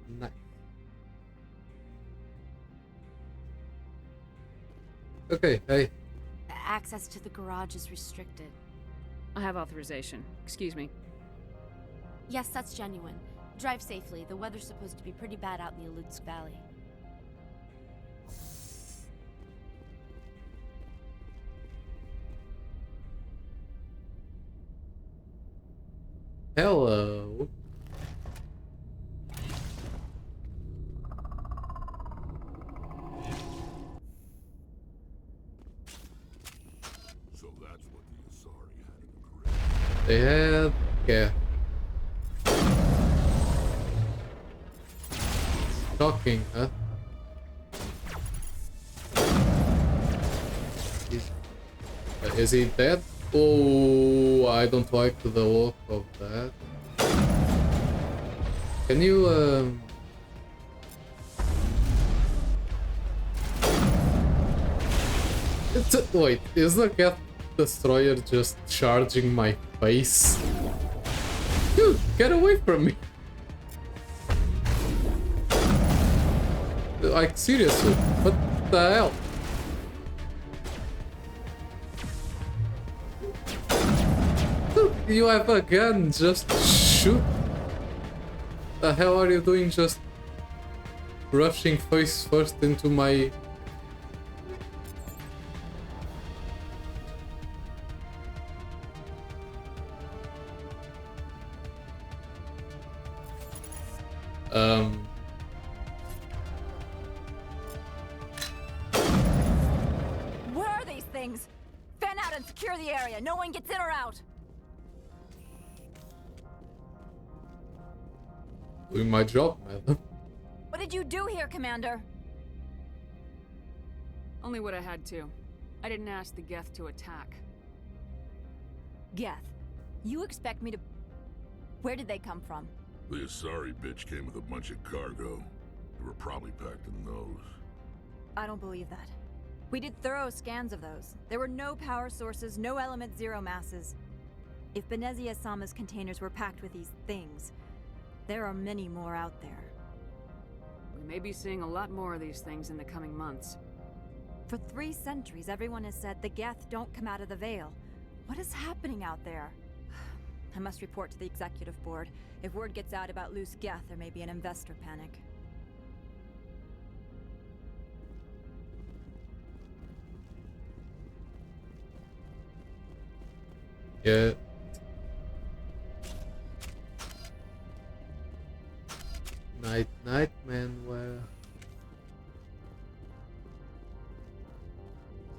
Nice. Okay, hey. Access to the garage is restricted. I have authorization. Excuse me. Yes, that's genuine. Drive safely. The weather's supposed to be pretty bad out in the Alutsk Valley. Hello. So that's what the Asari had in the crib. They had... yeah. Shocking, huh? Is he dead? Oh, I don't like the look of that. Can you, wait, is the cat destroyer just charging my face? Dude, get away from me! Like, seriously, what the hell? Dude, you have a gun, just shoot. The hell are you doing, just rushing face first into my... What are these things? Fan out and secure the area. No one gets in or out. Doing my job, madam. What did you do here, Commander? Only what I had to. I didn't ask the Geth to attack. Geth, you expect me to... Where did they come from? The Asari bitch came with a bunch of cargo. They were probably packed in those. I don't believe that. We did thorough scans of those. There were no power sources, no element zero masses. If Benezia Sama's containers were packed with these things, there are many more out there. We may be seeing a lot more of these things in the coming months. For 3 centuries, everyone has said the Geth don't come out of the Veil. What is happening out there? I must report to the executive board. If word gets out about loose Geth, there may be an investor panic. Yeah. Night, night, Manuel.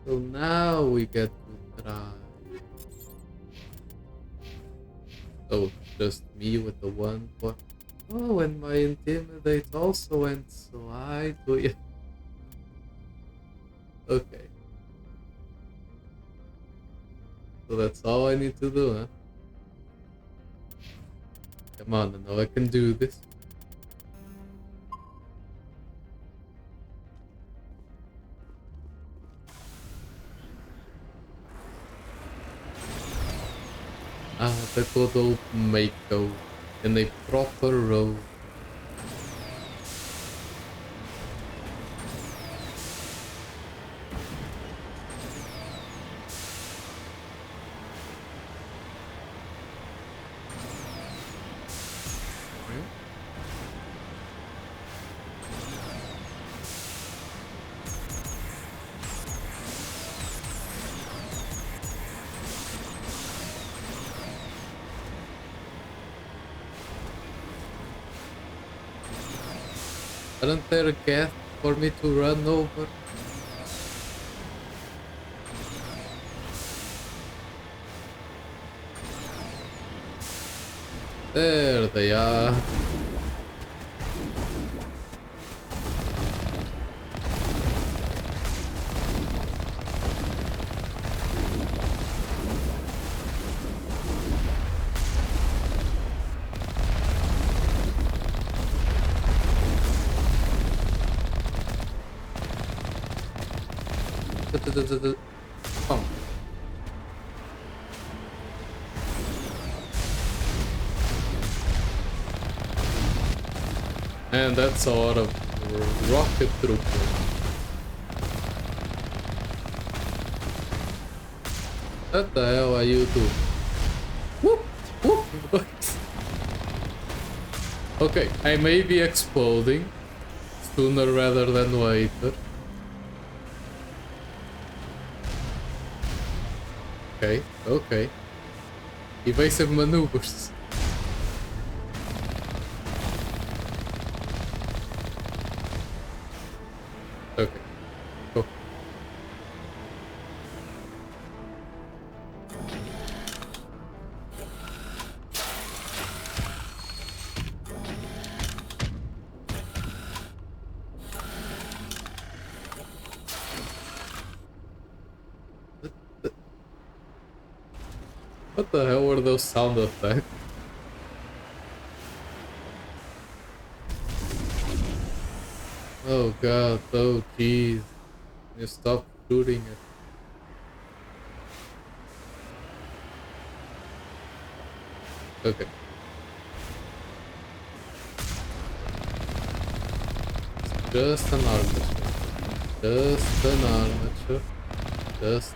So now we get to try. Oh, just me with the one point. Oh, and my intimidate also went, so I do it. Okay. So that's all I need to do, huh? Come on, I know I can do this. Ah, that little Mako in a proper row. Aren't there a gap for me to run over? There they are. Come. And that's a lot of rocket troopers. What the hell are you doing? Whoop! Whoop! Okay, I may be exploding sooner rather than later. Okay, okay. Evasive maneuvers. Okay, go. What the hell were those sound effects? Oh god, oh jeez. You stop shooting it. Okay. It's just an armature. Just an armature. Just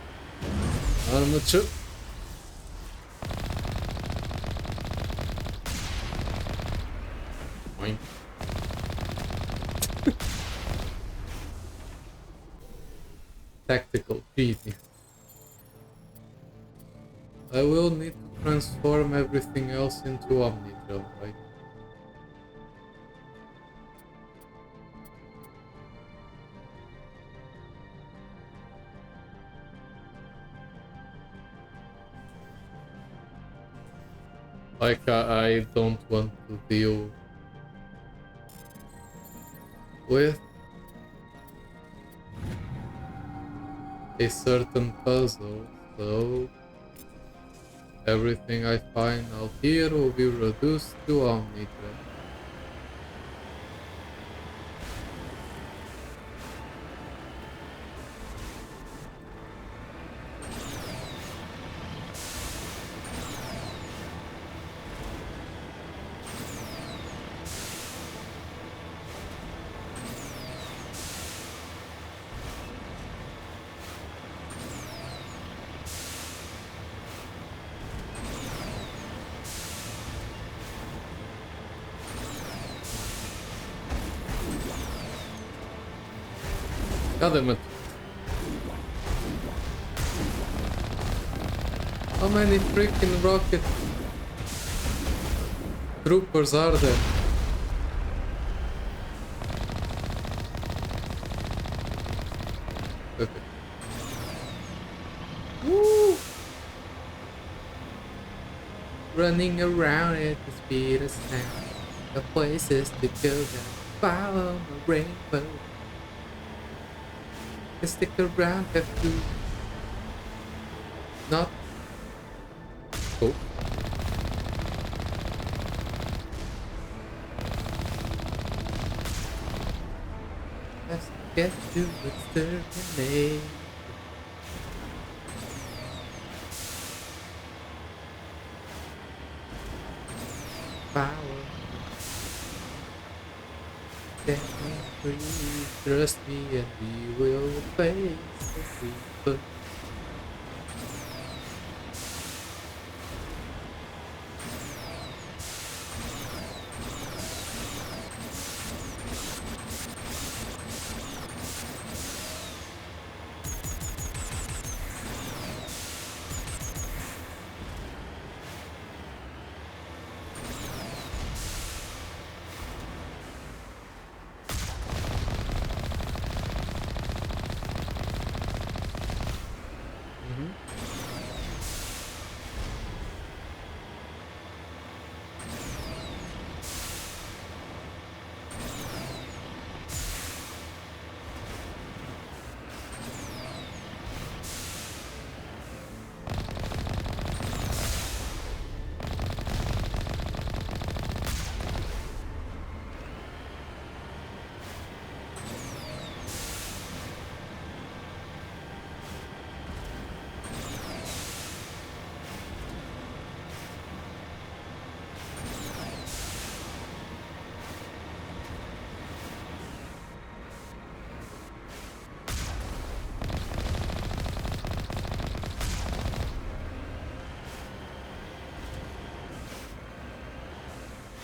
armature. Boing. Tactical genius. I will need to transform everything else into Omnidrone, right? Like, I don't want to deal with a certain puzzle, so everything I find out here will be reduced to Omnidrone. God damn it. How many freaking rocket troopers are there? Okay. Woo! Running around at the speed of sound. The places to go down. Follow the rainbow. Stick around, have to not go. Let's get to exterminate. Power. Set me free, trust me and we will face the reaper.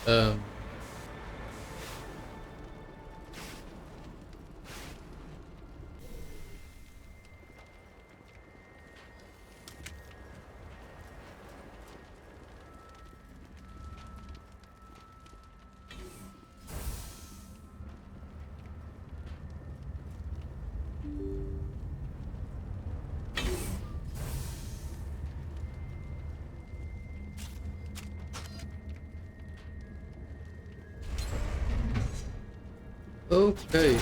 Um. Okay,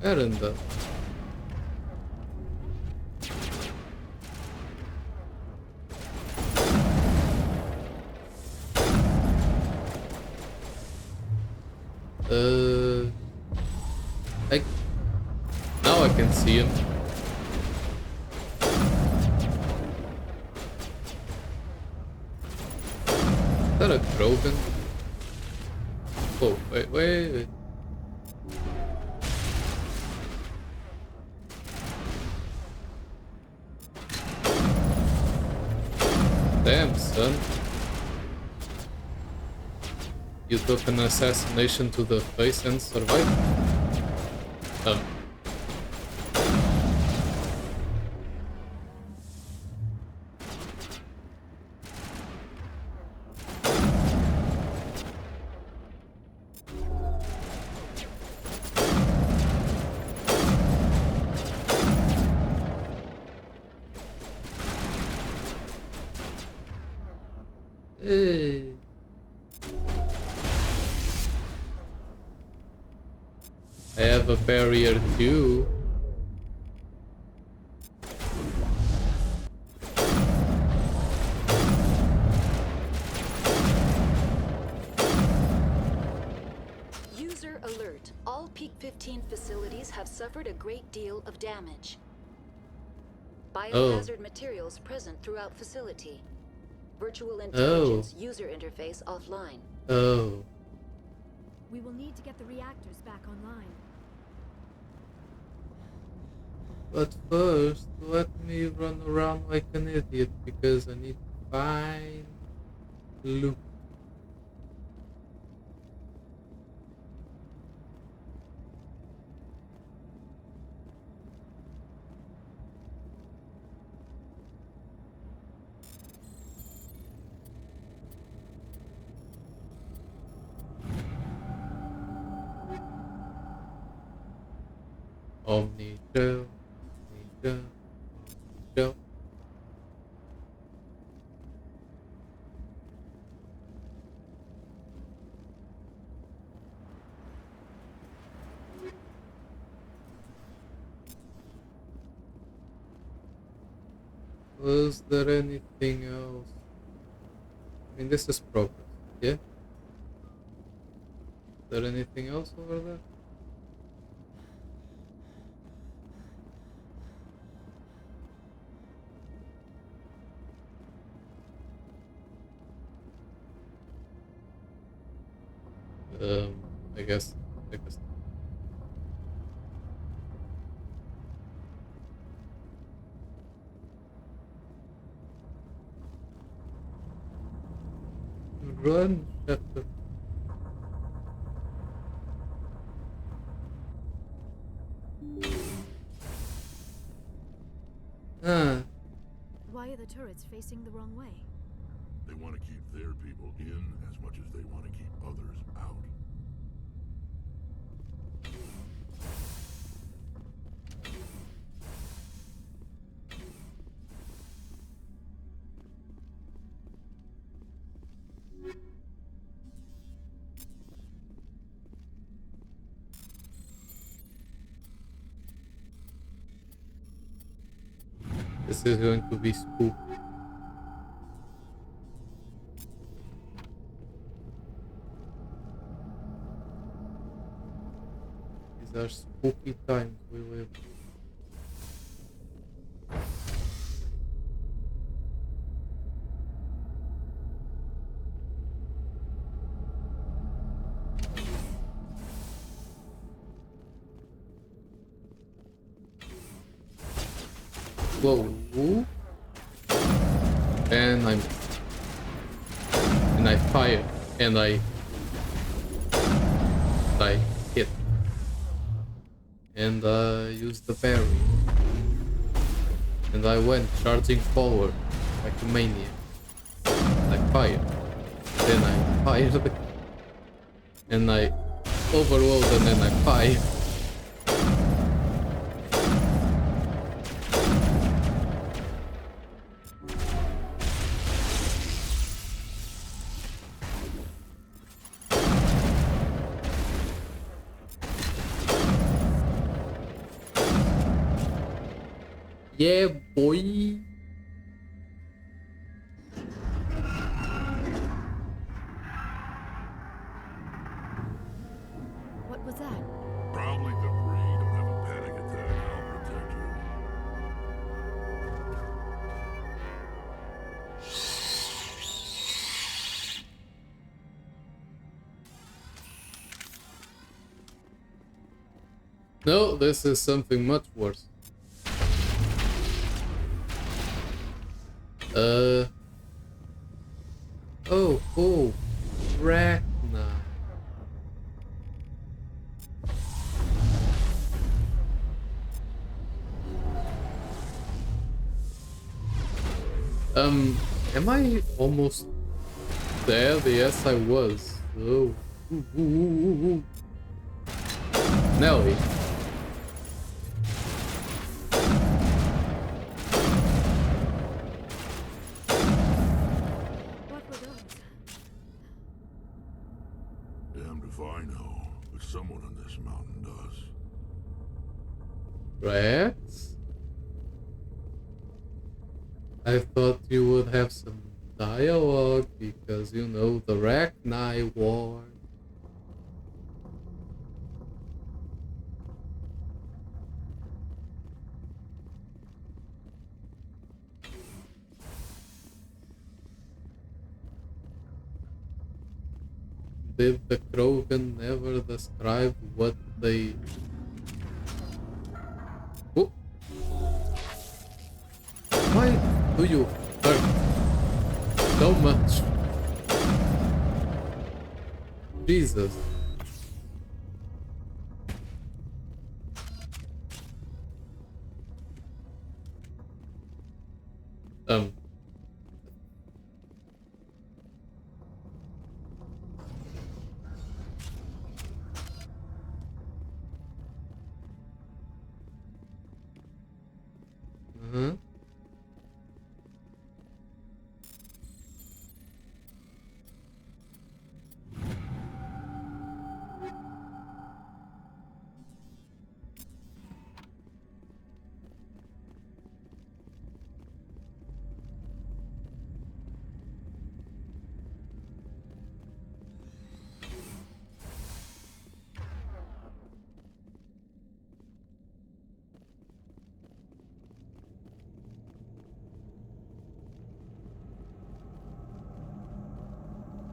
Erenda. I now I can see him. Is that a Grogan? Oh, wait. Damn, son. You took an assassination to the face and survived? Hey. I have a barrier too. User alert. All Peak 15 facilities have suffered a great deal of damage. Biohazard materials present throughout facility. Virtual intelligence user interface offline. Oh. We will need to get the reactors back online. But first, let me run around like an idiot because I need to find loot. Omni Joe. Was there anything else? I mean, this is progress, yeah? Is there anything else over there? I guess. Run, chapter. Why are the turrets facing the wrong way? They want to keep their people in as much as they want to keep others out. This is going to be spooky. These are spooky times we live. Whoa. and I fire and I hit and I used the parry and I went charging forward like a maniac. I fired, then I fired and I overload and then I fired. Yeah, boy. What was that? Probably debris. Don't have a panic attack. I'll protect you. No, this is something much worse. Oh, cool. Ragnar. Am I almost dead? Yes, I was. Oh. Ooh. Nelly. What were those? Damned if I know, but someone on this mountain does. Rats? I thought you would have some dialogue because you know the Ragnar War. Did the Krogan ever describe what they... Oh. Why do you hurt so much? Jesus. Uh-huh.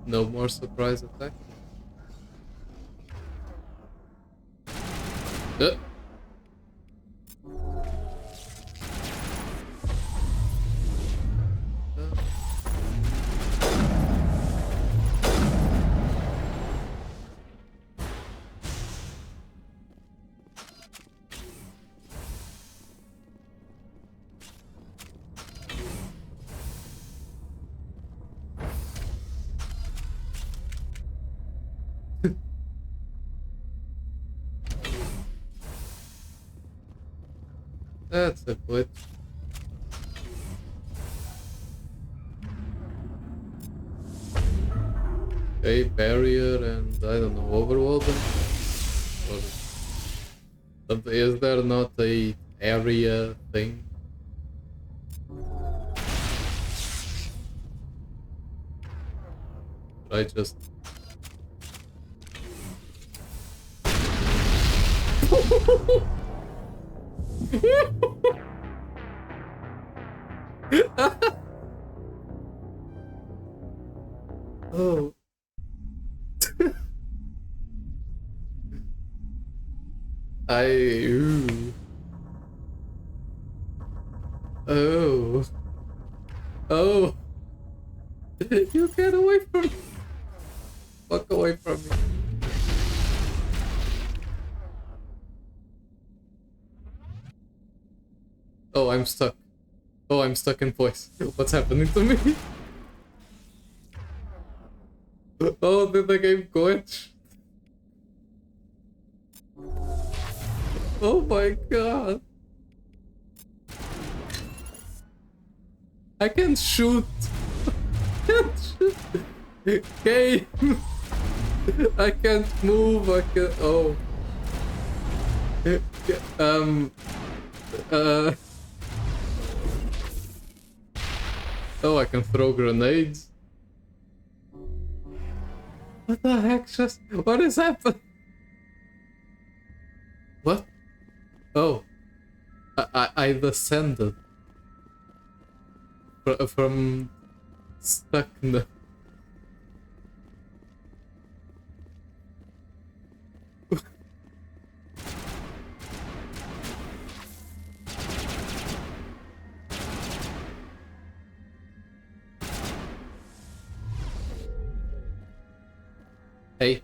No more surprise attack. Uh. That's a glitch. Okay, barrier and I don't know, overload them? Or is there not a area thing? I just... Oh. Ooh. Oh. Oh. You get away from me. Fuck away from me. Oh, I'm stuck. Oh, I'm stuck in place. What's happening to me? Oh, did the game glitch? Oh my god. I can't shoot. Can't shoot. Game. I can't move. I can't. Oh. Oh, I can throw grenades. What the heck just... What is happening? What? Oh. I descended. From... Stuckness. Hey.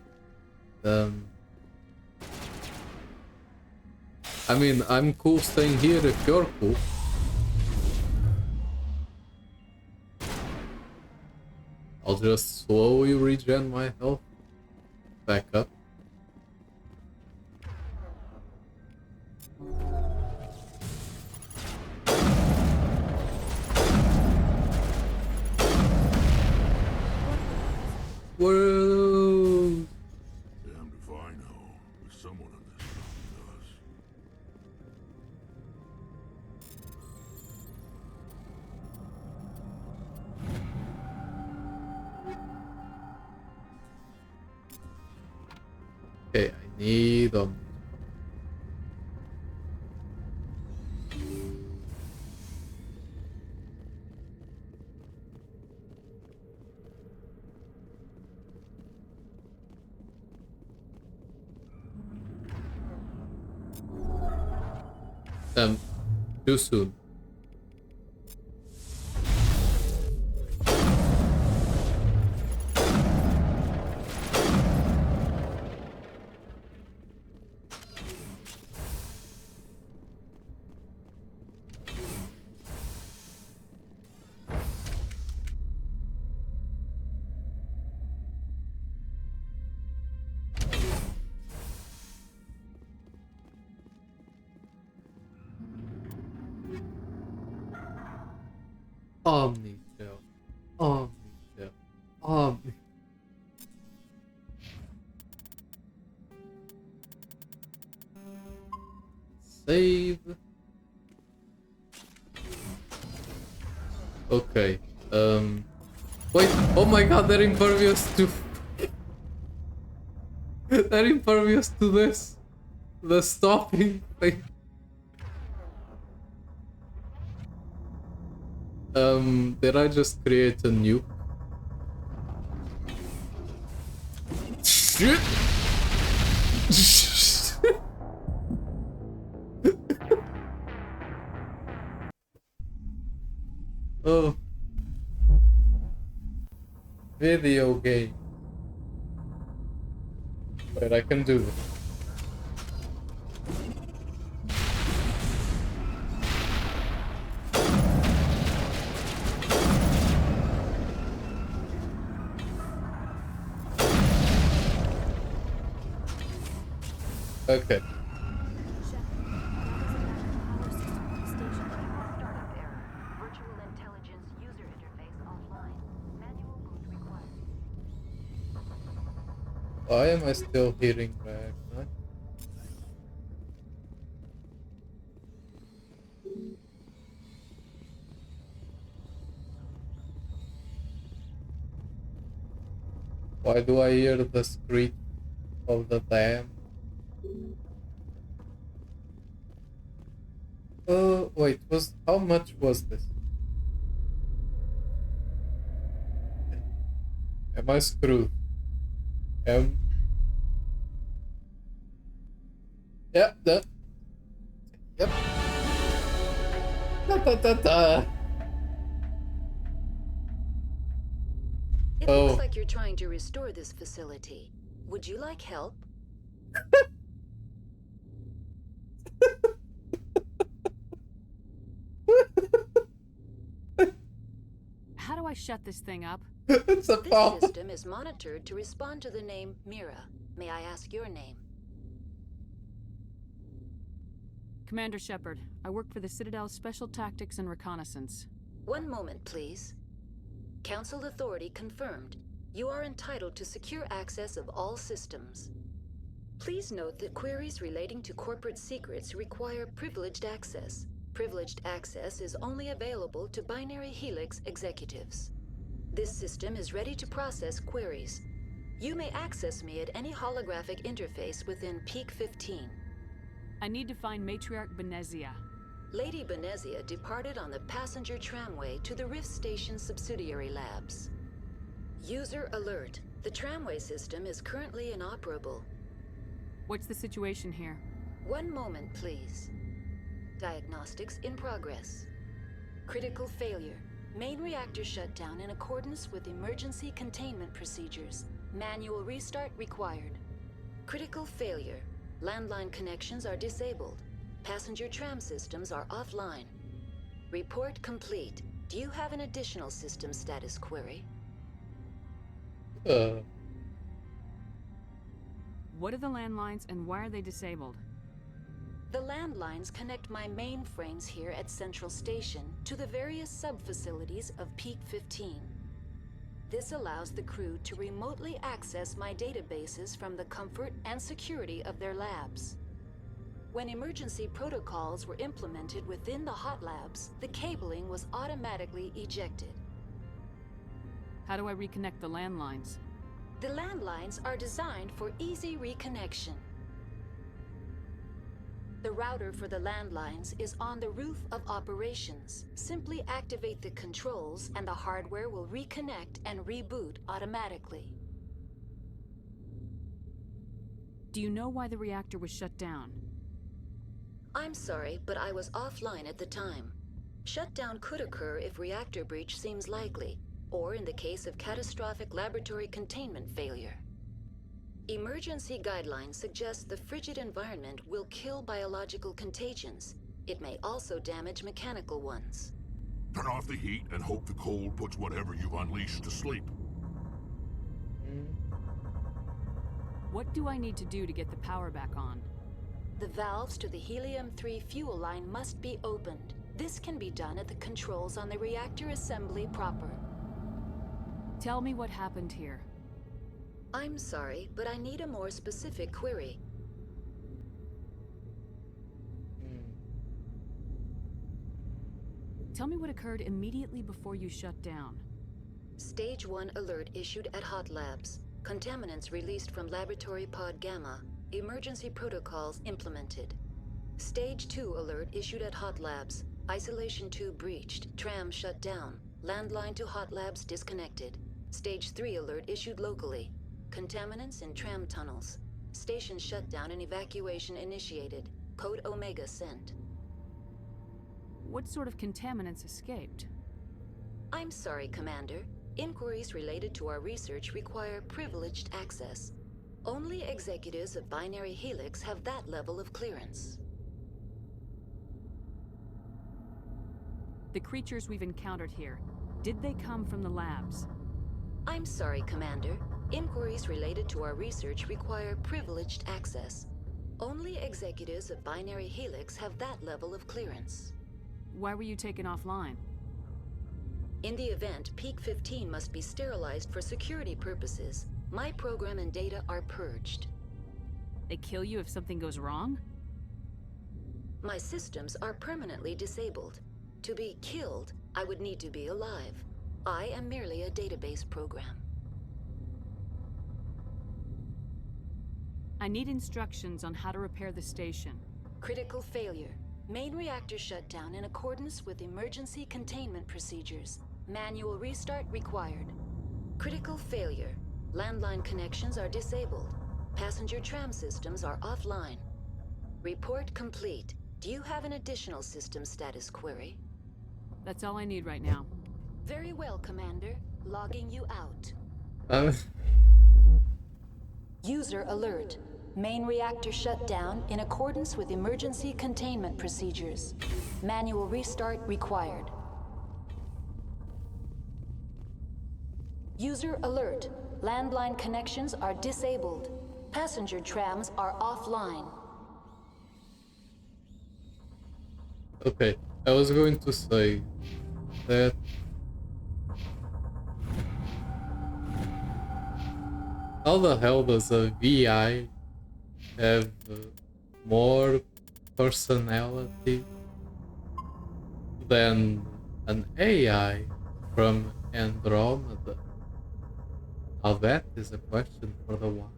I mean, I'm cool staying here if you're cool. I'll just slowly regen my health back up. Whoa! Damned if I know. There's someone in this does. Okay, I need too soon. Omni-tail. Omni-tail. Omni. Save. Okay. Wait. Oh my god, they're impervious to... They're impervious to this. The stopping thing. Did I just create a nuke? Shit! Oh. Video game. Wait, I can do this. Okay. Why am I still hearing Ragnar? Why do I hear the screech of the dam? Wait, how much was this? Am I screwed? Yep, yep. Da, da, da, da. It looks like you're trying to restore this facility. Would you like help? How do I shut this thing up? It's a This system is monitored to respond to the name Mira. May I ask your name? Commander Shepard, I work for the Citadel's Special Tactics and Reconnaissance. One moment, please. Council authority confirmed. You are entitled to secure access of all systems. Please note that queries relating to corporate secrets require privileged access. Privileged access is only available to Binary Helix executives. This system is ready to process queries. You may access me at any holographic interface within Peak 15. I need to find Matriarch Benezia. Lady Benezia departed on the passenger tramway to the Rift Station subsidiary labs. User alert. The tramway system is currently inoperable. What's the situation here? One moment, please. Diagnostics in progress. Critical failure. Main reactor shut down in accordance with emergency containment procedures. Manual restart required. Critical failure. Landline connections are disabled. Passenger tram systems are offline. Report complete. Do you have an additional system status query? What are the landlines and why are they disabled? The landlines connect my mainframes here at Central Station to the various sub-facilities of Peak 15. This allows the crew to remotely access my databases from the comfort and security of their labs. When emergency protocols were implemented within the hot labs, the cabling was automatically ejected. How do I reconnect the landlines? The landlines are designed for easy reconnection. The router for the landlines is on the roof of operations. Simply activate the controls and the hardware will reconnect and reboot automatically. Do you know why the reactor was shut down? I'm sorry, but I was offline at the time. Shutdown could occur if reactor breach seems likely, or in the case of catastrophic laboratory containment failure. Emergency guidelines suggest the frigid environment will kill biological contagions. It may also damage mechanical ones. Turn off the heat and hope the cold puts whatever you've unleashed to sleep. What do I need to do to get the power back on? The valves to the helium-3 fuel line must be opened. This can be done at the controls on the reactor assembly proper. Tell me what happened here. I'm sorry, but I need a more specific query. Tell me what occurred immediately before you shut down. Stage 1 alert issued at Hot Labs. Contaminants released from Laboratory Pod Gamma. Emergency protocols implemented. Stage 2 alert issued at Hot Labs. Isolation 2 breached. Tram shut down. Landline to Hot Labs disconnected. Stage 3 alert issued locally. Contaminants in tram tunnels. Station shutdown and evacuation initiated. Code Omega sent. What sort of contaminants escaped? I'm sorry, Commander. Inquiries related to our research require privileged access. Only executives of Binary Helix have that level of clearance. The creatures we've encountered here, did they come from the labs? I'm sorry, Commander. Inquiries related to our research require privileged access. Only executives of Binary Helix have that level of clearance. Why were you taken offline? In the event, Peak 15 must be sterilized for security purposes. My program and data are purged. They kill you if something goes wrong? My systems are permanently disabled. To be killed, I would need to be alive. I am merely a database program. I need instructions on how to repair the station. Critical failure. Main reactor shut down in accordance with emergency containment procedures. Manual restart required. Critical failure. Landline connections are disabled. Passenger tram systems are offline. Report complete. Do you have an additional system status query? That's all I need right now. Very well, Commander. Logging you out. Uh, User alert. Main reactor shut down in accordance with emergency containment procedures. Manual restart required. User alert. Landline connections are disabled. Passenger trams are offline. okay, I was going to say that how the hell does a VI have more personality than an AI from Andromeda? Now that is a question for the one.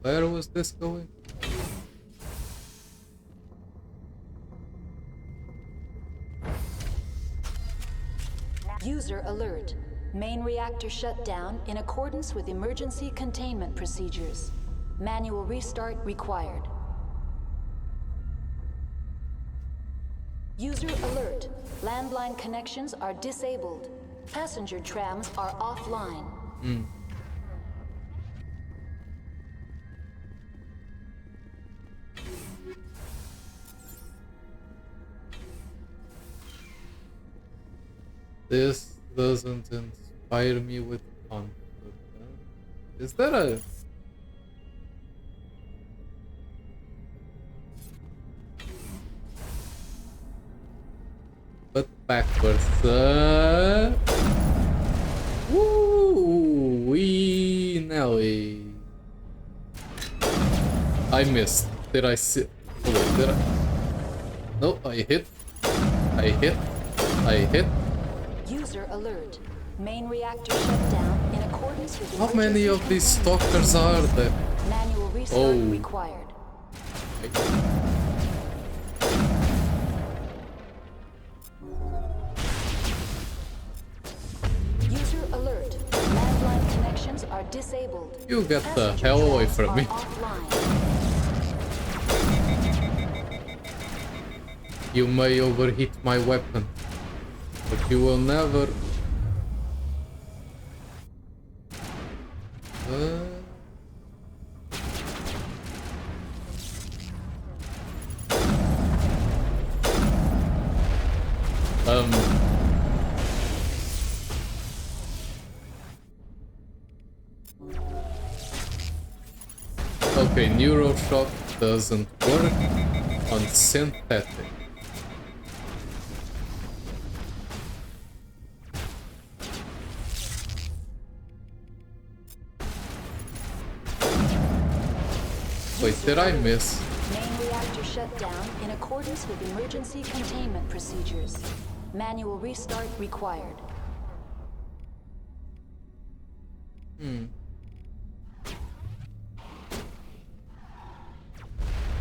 Where was this going? User alert. Main reactor shut down in accordance with emergency containment procedures. Manual restart required. User alert. Landline connections are disabled. Passenger trams are offline. This doesn't inspire me with confidence. Is there a... But backwards. Woo! Wee Nelly. I missed. Did I see? Oh wait, did I? No, I hit. I hit. I hit. User alert. Main reactor shut down in accordance with How many emergency of these containment stalkers are there? Manual restart Oh. required. User alert. Landline connections are disabled. You get the Passenger hell away trams from are me. offline. You may overheat my weapon, but you will never... Um... Okay, Neuroshock doesn't work on synthetic. Wait, did I miss? Main reactor shut down in accordance with emergency containment procedures. Manual restart required.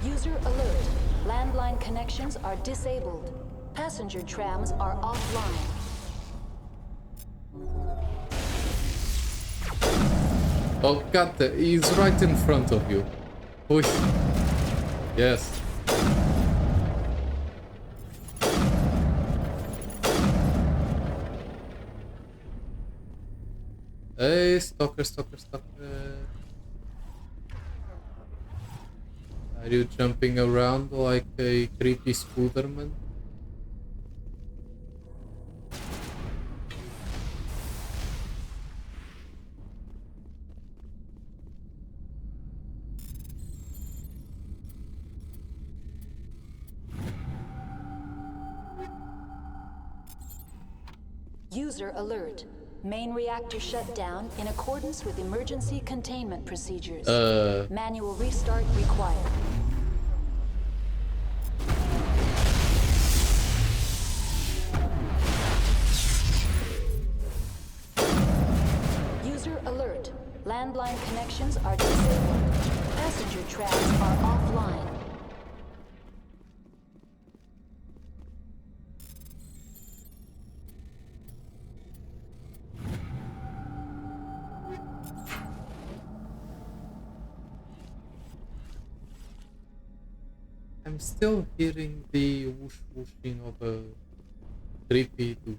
User alert. Landline connections are disabled. Passenger trams are offline. Oh god, he's right in front of you. Push. Yes. Hey, stalker, stalker, stalker. Are you jumping around like a creepy Spooderman? User alert. Main reactor shut down in accordance with emergency containment procedures. Manual restart required. User alert. Landline connections are disabled. Passenger trams are offline. I'm still hearing the whoosh whooshing of a creepy dude.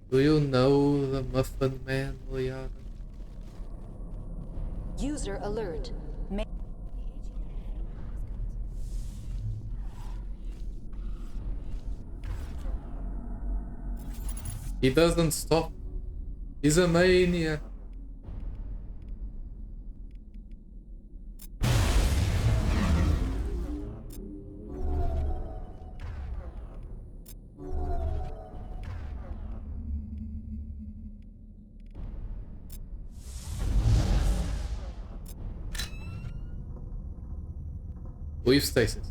Do you know the Muffin Man, Liara? User alert. Ma- He doesn't stop. He's a maniac. Leave stasis.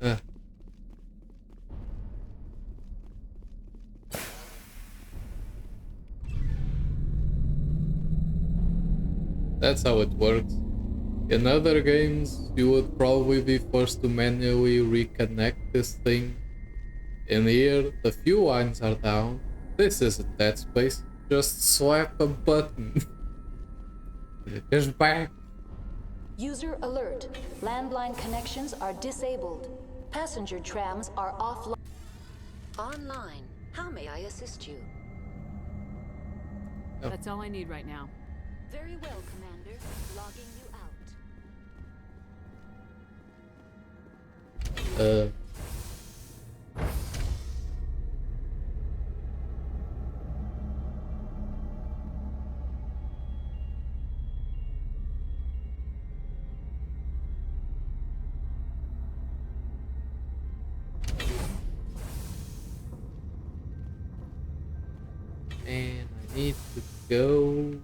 Ah. That's how it works. In other games, you would probably be forced to manually reconnect this thing. In here, the fuel lines are down. This isn't Dead Space. Just slap a button. It's back. User alert. Landline connections are disabled. Passenger trams are offline. Online. How may I assist you? Oh. That's all I need right now. Very well, Commander. Logging you out. And I need to go.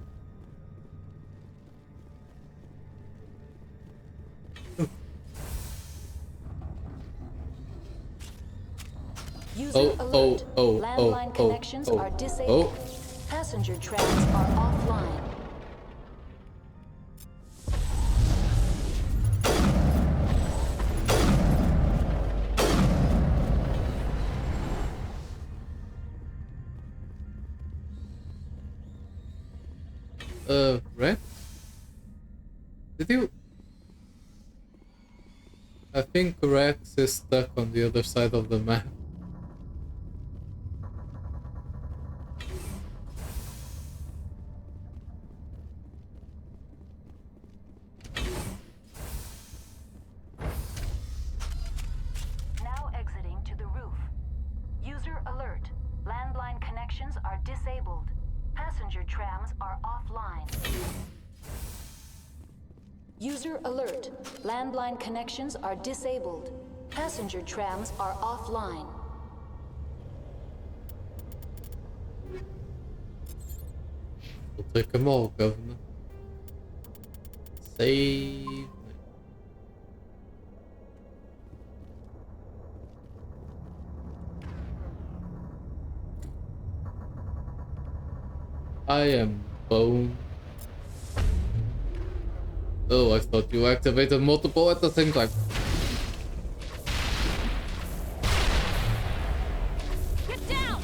User Oh, alert. oh, oh, Landline oh, connections oh, are oh. disabled. Passenger trams are offline. Red? Did you? I think Rex is stuck on the other side of the map. Now exiting to the roof. User alert. Landline connections are disabled. Passenger trams are offline. User alert. Landline connections are disabled. Passenger trams are offline. We'll take them all, Governor. Save me. I am bone. Oh, I thought you activated multiple at the same time. Get down!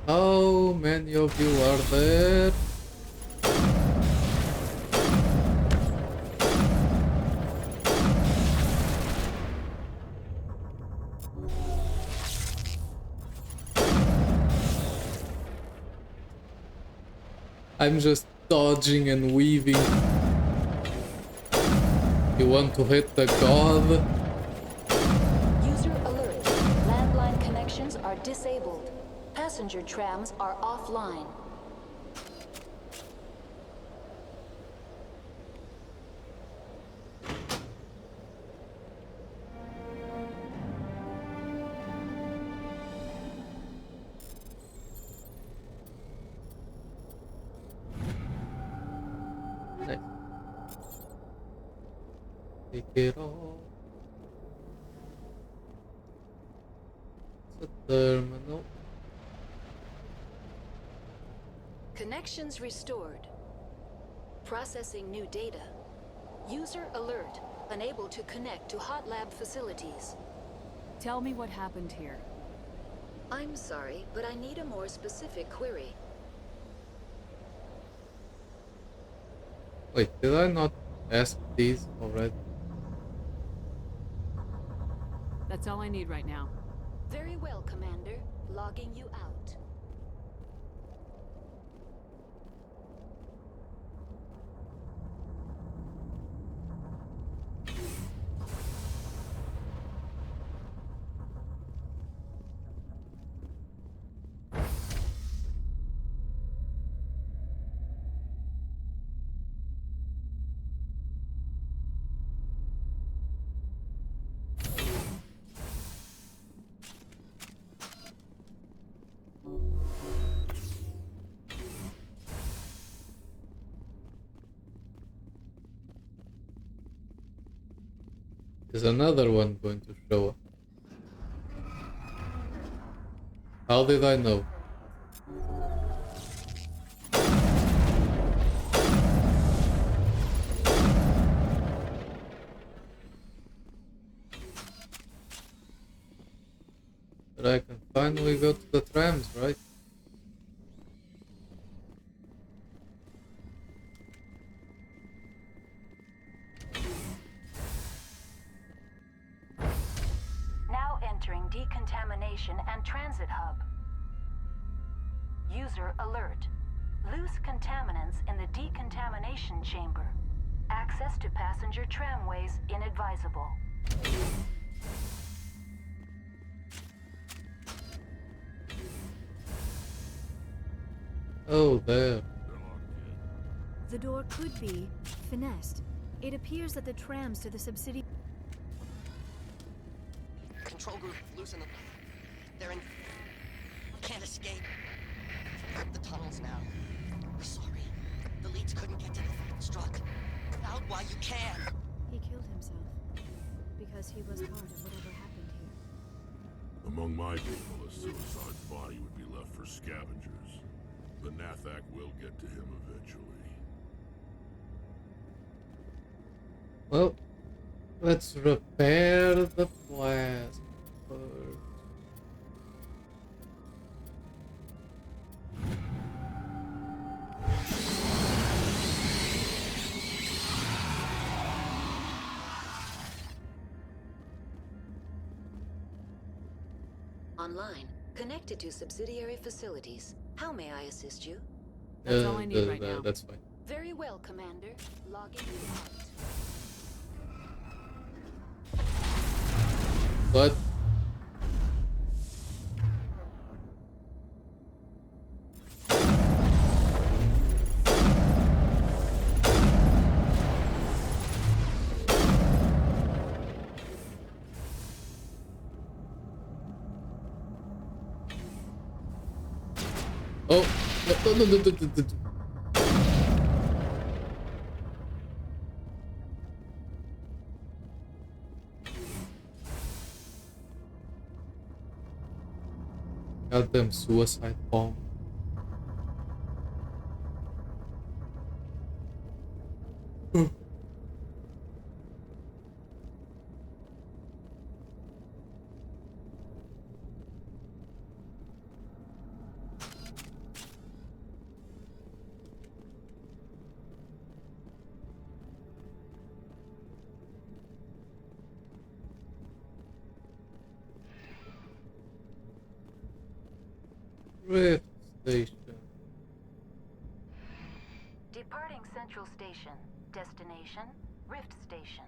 How many of you are there? I'm just dodging and weaving. You want to hit the god? User alert. Landline connections are disabled. Passenger trams are offline. Nice. Take it all. It's a terminal. Connections restored. Processing new data. User alert. Unable to connect to hot lab facilities. Tell me what happened here. I'm sorry, but I need a more specific query. Wait, did I not ask these already? That's all I need right now. Very well, Commander. Logging you out. Is another one going to show up? How did I know? But I can finally go to the trams, right? Now entering decontamination and transit hub. User alert. Loose contaminants in the decontamination chamber. Access to passenger tramways inadvisable. Oh, there. The door could be finessed. It appears that the trams to the subsidiary... Control group, loosen them. They're in... Can't escape. The tunnels now. We're sorry. The leads couldn't get to the strut. Out while you can. He killed himself because he was part of whatever happened here. Among my people, a suicide body would be left for scavengers. The Nathak will get to him eventually. Well, let's repair the blast first. Online. Connected to subsidiary facilities. How may I assist you? That's all I need right now. That's fine. Very well, Commander. Logging you out. But oh, no. Goddamn suicide bomb. Rift station. Departing Central Station. Destination, Rift Station.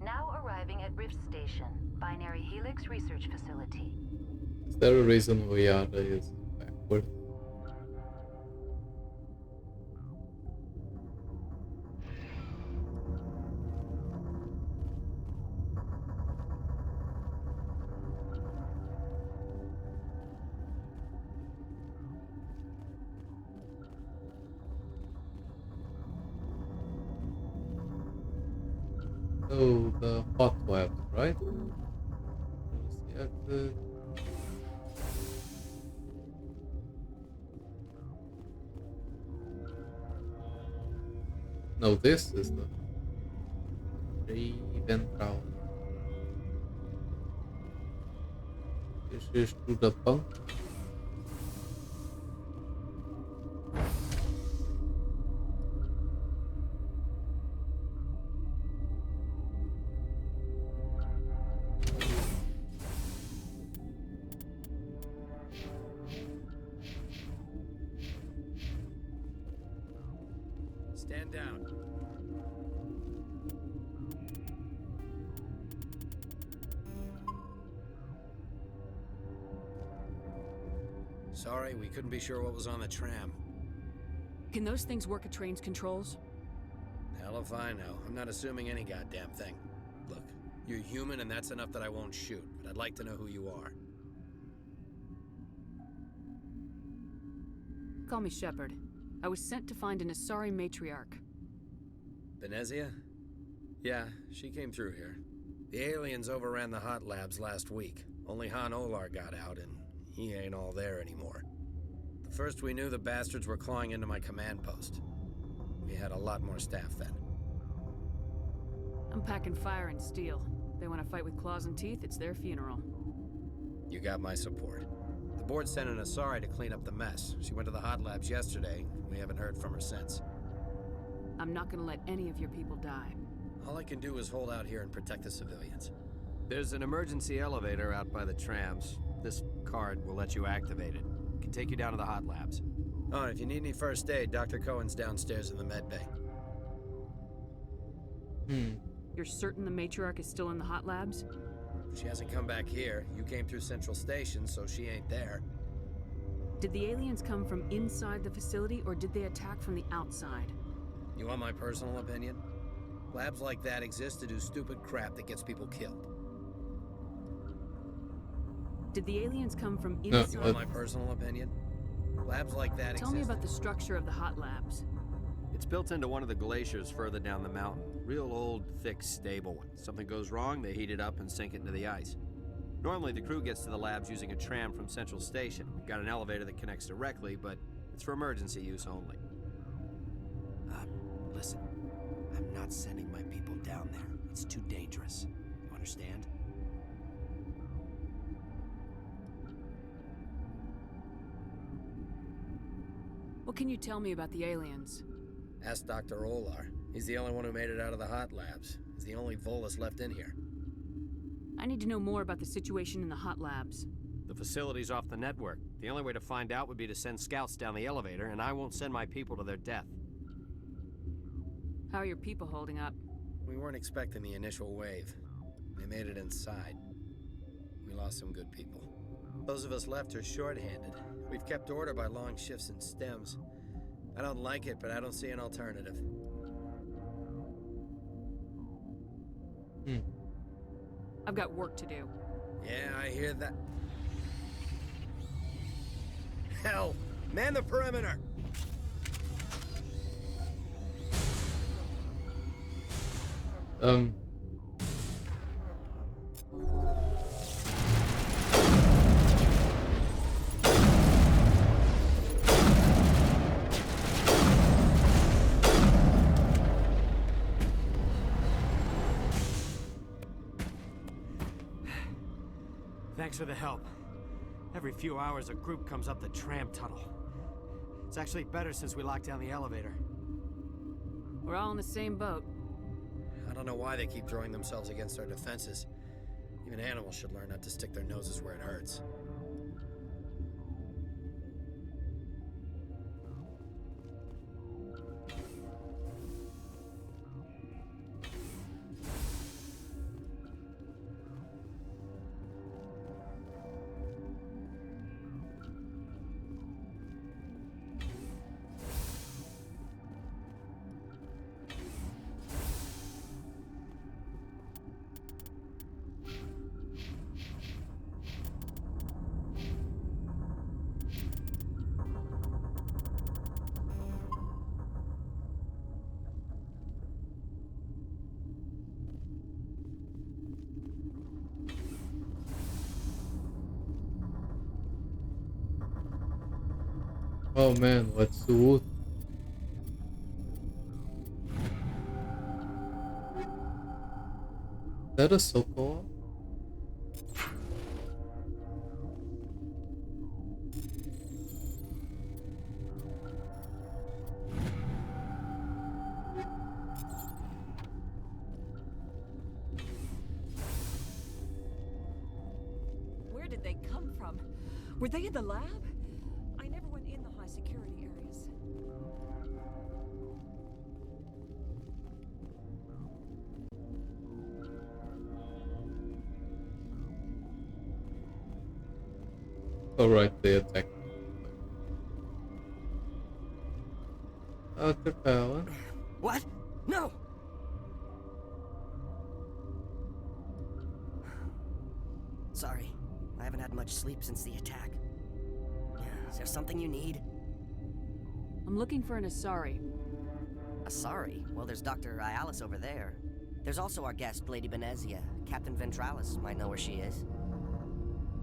Now arriving at Rift Station, Binary Helix Research Facility. Is there a reason Riata is backward? So the hot labs, right? There's the exit. No, this is the ventral. This is to the bunker. Stand down. Sorry, we couldn't be sure what was on the tram. Can those things work at train's controls? Hell if I know. I'm not assuming any goddamn thing. Look, you're human and that's enough that I won't shoot, but I'd like to know who you are. Call me Shepard. I was sent to find an Asari matriarch. Venezia? Yeah, she came through here. The aliens overran the hot labs last week. Only Han Olar got out, and he ain't all there anymore. The first we knew, the bastards were clawing into my command post. We had a lot more staff then. I'm packing fire and steel. They want to fight with claws and teeth, it's their funeral. You got my support. The board sent an Asari to clean up the mess. She went to the hot labs yesterday. We haven't heard from her since. I'm not gonna let any of your people die. All I can do is hold out here and protect the civilians. There's an emergency elevator out by the trams. This card will let you activate it. It can take you down to the hot labs. Oh, and if you need any first aid, Dr. Cohen's downstairs in the med bay. You're certain the matriarch is still in the hot labs? She hasn't come back here. You came through Central Station, so she ain't there. Did the aliens come from inside the facility, or did they attack from the outside? You want my personal opinion? Labs like that exist to do stupid crap that gets people killed. Did the aliens come from No, inside? You want my personal opinion? Labs like that Tell me about the structure of the hot labs. It's built into one of the glaciers further down the mountain. Real old, thick, stable one. Something goes wrong, they heat it up and sink it into the ice. Normally, the crew gets to the labs using a tram from Central Station. We've got an elevator that connects directly, but it's for emergency use only. Listen, I'm not sending my people down there. It's too dangerous. You understand? What can you tell me about the aliens? Ask Dr. Olar. He's the only one who made it out of the hot labs. He's the only Volus left in here. I need to know more about the situation in the hot labs. The facility's off the network. The only way to find out would be to send scouts down the elevator, and I won't send my people to their death. How are your people holding up? We weren't expecting the initial wave. They made it inside. We lost some good people. Those of us left are short-handed. We've kept order by long shifts and stems. I don't like it, but I don't see an alternative. I've got work to do. Yeah, I hear that. Hell! Man the perimeter! Thanks for the help. Every few hours, a group comes up the tram tunnel. It's actually better since we locked down the elevator. We're all in the same boat. I don't know why they keep throwing themselves against our defenses. Even animals should learn not to stick their noses where it hurts. Oh man, what's the wood? Is that a Soko? Where did they come from? Were they in the lab? I never went in the high security areas. Alright, they attacked. Dr. Palin. What? No! Sorry, I haven't had much sleep since the attack. Is there something you need? I'm looking for an Asari. Asari? Well, there's Dr. Ialis over there. There's also our guest, Lady Benezia. Captain Ventralis might know where she is.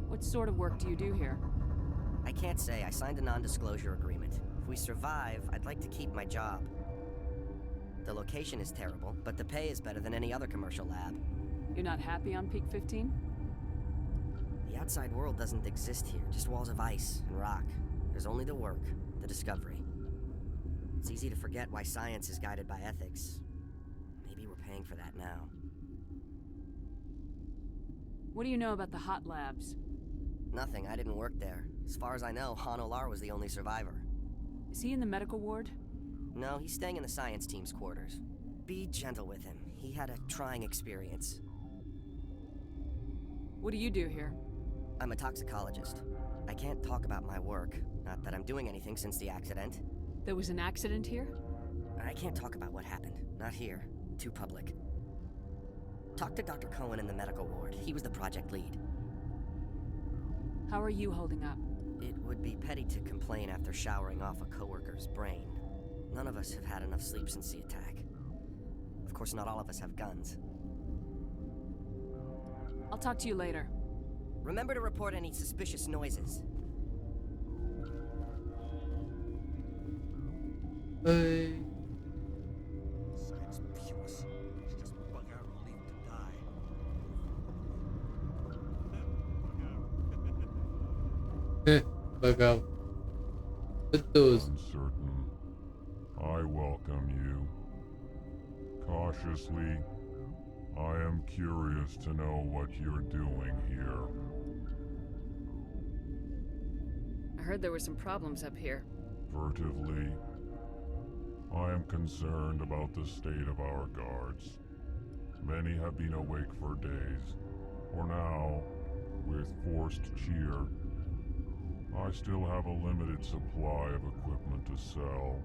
What sort of work do you do here? I can't say. I signed a non-disclosure agreement. If we survive, I'd like to keep my job. The location is terrible, but the pay is better than any other commercial lab. You're not happy on Peak 15? The outside world doesn't exist here, just walls of ice and rock. There's only the work, the discovery. It's easy to forget why science is guided by ethics. Maybe we're paying for that now. What do you know about the hot labs? Nothing, I didn't work there. As far as I know, Han Olar was the only survivor. Is he in the medical ward? No, he's staying in the science team's quarters. Be gentle with him. He had a trying experience. What do you do here? I'm a toxicologist. I can't talk about my work. Not that I'm doing anything since the accident. There was an accident here? I can't talk about what happened. Not here. Too public. Talk to Dr. Cohen in the medical ward. He was the project lead. How are you holding up? It would be petty to complain after showering off a coworker's brain. None of us have had enough sleep since the attack. Of course, not all of us have guns. I'll talk to you later. Remember to report any suspicious noises. Hey. Science pures. Just bug out and leave to die. Bug out. It does. Uncertain. I welcome you. Cautiously, I am curious to know what you're doing here. I heard there were some problems up here. Furtively, I am concerned about the state of our guards. Many have been awake for days. For now, with forced cheer, I still have a limited supply of equipment to sell.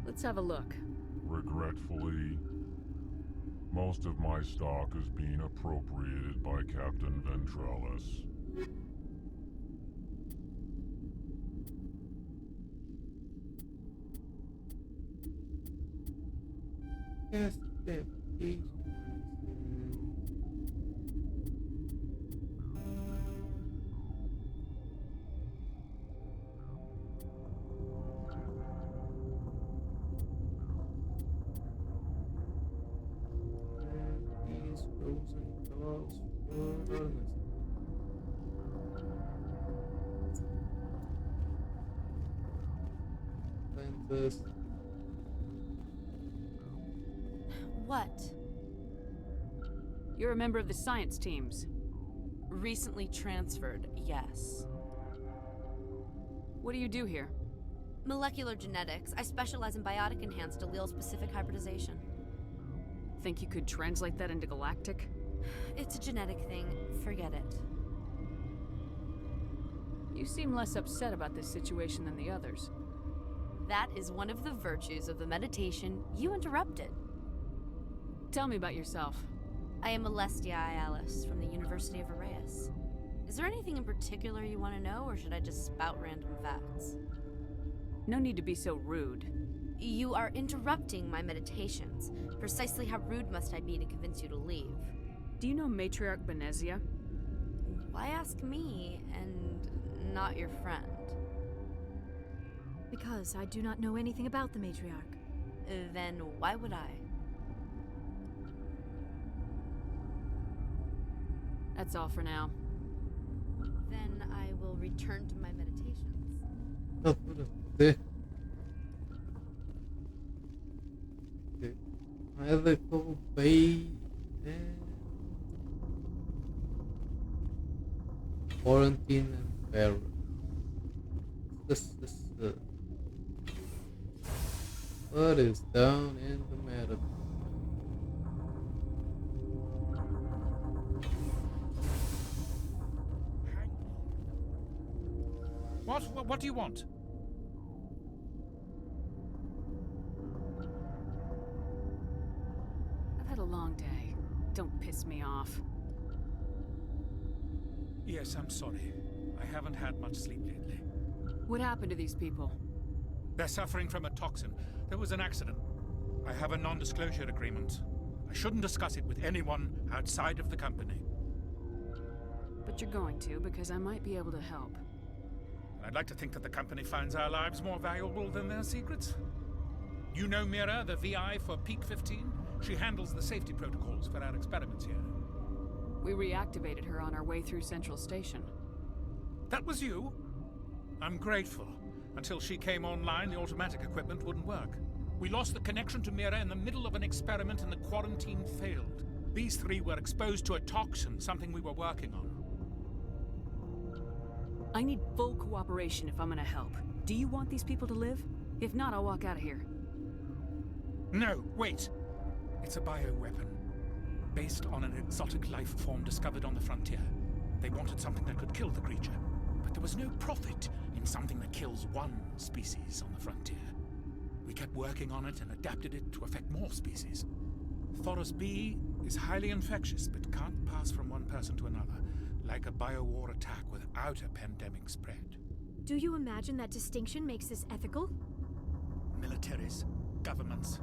Let's have a look. Regretfully, most of my stock is being appropriated by Captain Ventralis. Yes, please. These frozen claws for Ernest. Fantastic. What? You're a member of the science teams. Recently transferred, yes. What do you do here? Molecular genetics. I specialize in biotic-enhanced allele-specific hybridization. Think you could translate that into galactic? It's a genetic thing. Forget it. You seem less upset about this situation than the others. That is one of the virtues of the meditation you interrupted. Tell me about yourself. I am Alestia Ialis from the University of Arraeus. Is there anything in particular you want to know, or should I just spout random facts? No need to be so rude. You are interrupting my meditations. Precisely how rude must I be to convince you to leave? Do you know Matriarch Benezia? Why ask me, and I'm not your friend? Because I do not know anything about the matriarch. Then why would I? That's all for now. Then I will return to my meditations. Medical bay and quarantine and barrel. This what is down in the medical? What do you want? I've had a long day. Don't piss me off. Yes, I'm sorry. I haven't had much sleep lately. What happened to these people? They're suffering from a toxin. There was an accident. I have a non-disclosure agreement. I shouldn't discuss it with anyone outside of the company. But you're going to, because I might be able to help. And I'd like to think that the company finds our lives more valuable than their secrets. You know Mira, the VI for Peak 15? She handles the safety protocols for our experiments here. We reactivated her on our way through Central Station. That was you? I'm grateful. Until she came online, the automatic equipment wouldn't work. We lost the connection to Mira in the middle of an experiment and the quarantine failed. These three were exposed to a toxin, something we were working on. I need full cooperation if I'm gonna help. Do you want these people to live? If not, I'll walk out of here. No, wait. It's a bioweapon. Based on an exotic life form discovered on the frontier. They wanted something that could kill the creature. But there was no profit in something that kills one species on the frontier. We kept working on it and adapted it to affect more species. Thoros B is highly infectious, but can't pass from one person to another, like a biowar attack without a pandemic spread. Do you imagine that distinction makes this ethical? Militaries, governments,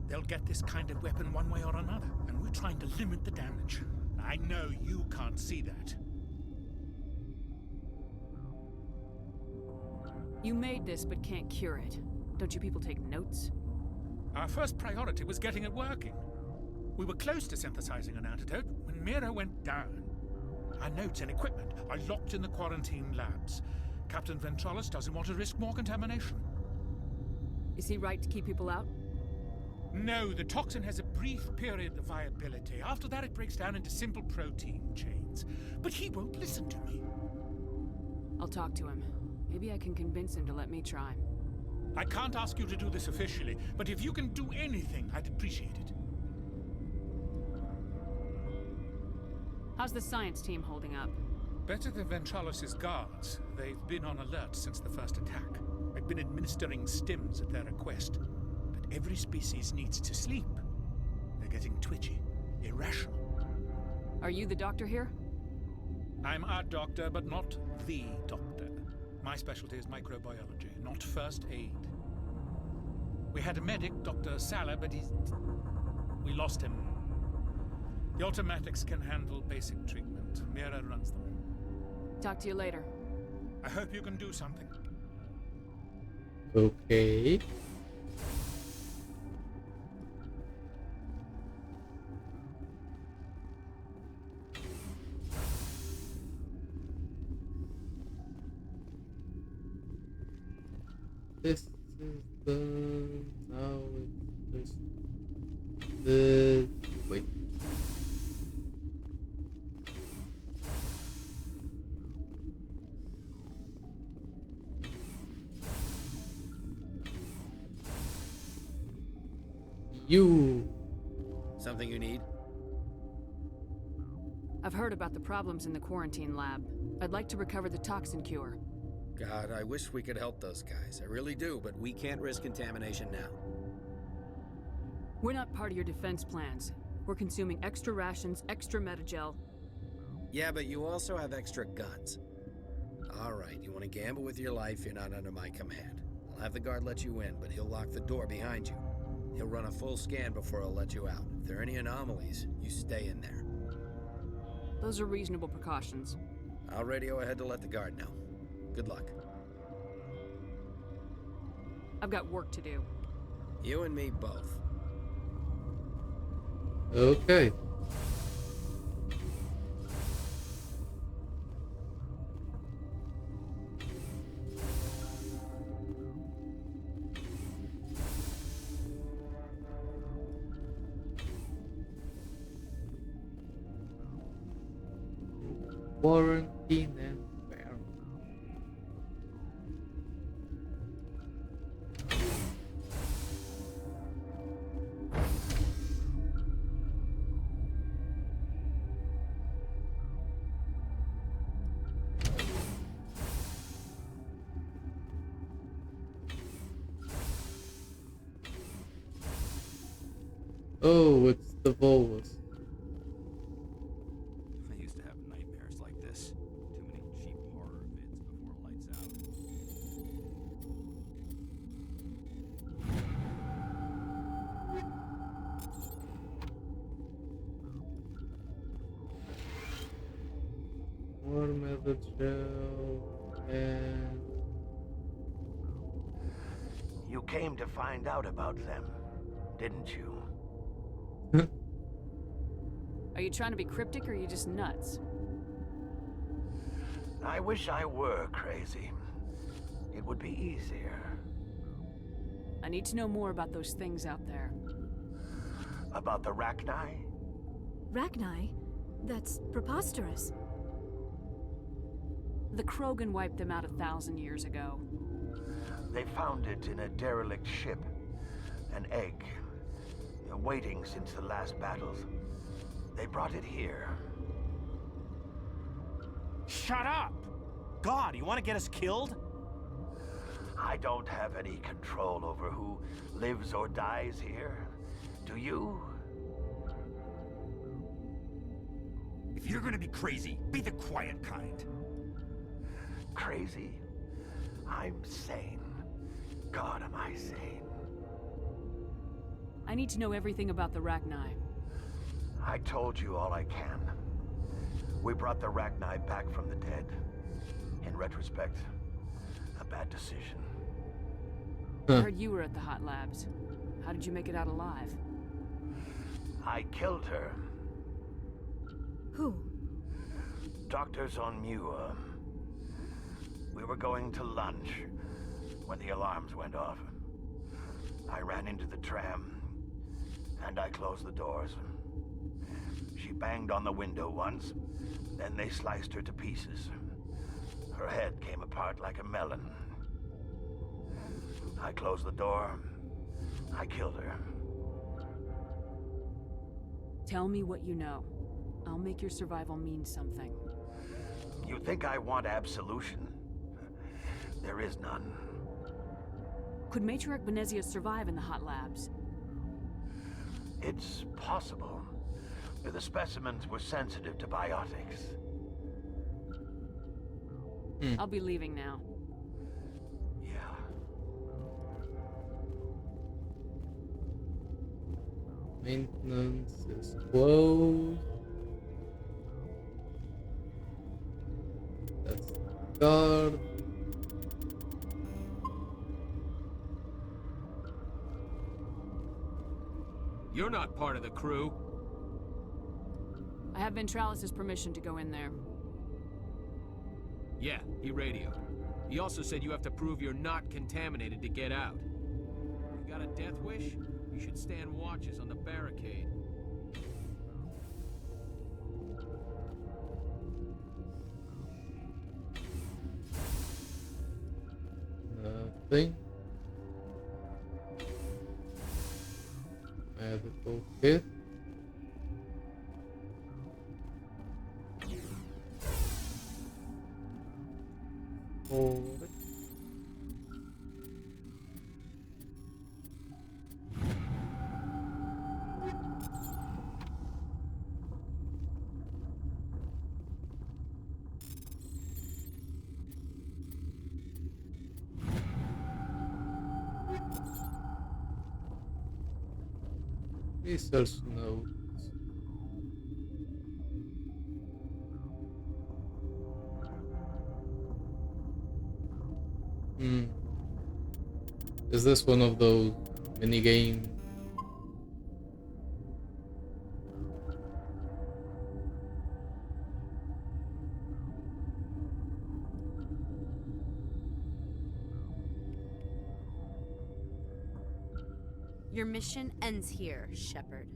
they'll get this kind of weapon one way or another, and we're trying to limit the damage. I know you can't see that. You made this, but can't cure it. Don't you people take notes? Our first priority was getting it working. We were close to synthesizing an antidote when Mira went down. Our notes and equipment are locked in the quarantine labs. Captain Ventralis doesn't want to risk more contamination. Is he right to keep people out? No, the toxin has a brief period of viability. After that, it breaks down into simple protein chains. But he won't listen to me. I'll talk to him. Maybe I can convince him to let me try. I can't ask you to do this officially, but if you can do anything, I'd appreciate it. How's the science team holding up? Better than Ventralis' guards. They've been on alert since the first attack. I've been administering stims at their request. But every species needs to sleep. They're getting twitchy, irrational. Are you the doctor here? I'm a doctor, but not the doctor. My specialty is microbiology, not first aid. We had a medic, Dr. Salah, but we lost him. The automatics can handle basic treatment. Mira runs them. Talk to you later. I hope you can do something. Okay. This is the now it's the wait. You. Something you need? I've heard about the problems in the quarantine lab. I'd like to recover the toxin cure. God, I wish we could help those guys. I really do, but we can't risk contamination now. We're not part of your defense plans. We're consuming extra rations, extra metagel. Yeah, but you also have extra guns. All right, you want to gamble with your life, you're not under my command. I'll have the guard let you in, but he'll lock the door behind you. He'll run a full scan before he'll let you out. If there are any anomalies, you stay in there. Those are reasonable precautions. I'll radio ahead to let the guard know. Good luck. I've got work to do. You and me both. Okay. Quarantine and fair. Oh, it's the bolus. I used to have nightmares like this. Too many cheap horror vids before lights out. More metal gel and You came to find out about them, didn't you? Are you trying to be cryptic or are you just nuts? I wish I were crazy. It would be easier. I need to know more about those things out there. About the Rachni? Rachni? That's preposterous. The Krogan wiped them out 1,000 years ago. They found it in a derelict ship. An egg. Waiting since the last battles. They brought it here. Shut up! God, you want to get us killed? I don't have any control over who lives or dies here. Do you? If you're gonna be crazy, be the quiet kind. Crazy? I'm sane. God, am I sane? I need to know everything about the Rachni. I told you all I can. We brought the Rachni back from the dead. In retrospect, a bad decision. I heard you were at the hot labs. How did you make it out alive? I killed her. Who? Doctors on Muir. We were going to lunch when the alarms went off. I ran into the tram, and I closed the doors. She banged on the window once, then they sliced her to pieces. Her head came apart like a melon. I closed the door. I killed her. Tell me what you know. I'll make your survival mean something. You think I want absolution? There is none. Could Matriarch Benezia survive in the hot labs? It's possible. The specimens were sensitive to biotics. I'll be leaving now. Yeah. maintenance is closed. That's the guard. You're not part of the crew. I have Ventralis' permission to go in there. Yeah, he radioed. He also said you have to prove you're not contaminated to get out. You got a death wish? You should stand watches on the barricade. Nothing. Medical kit. Hold it. Research notes. Is this one of those mini games? Your mission ends here, Shepard.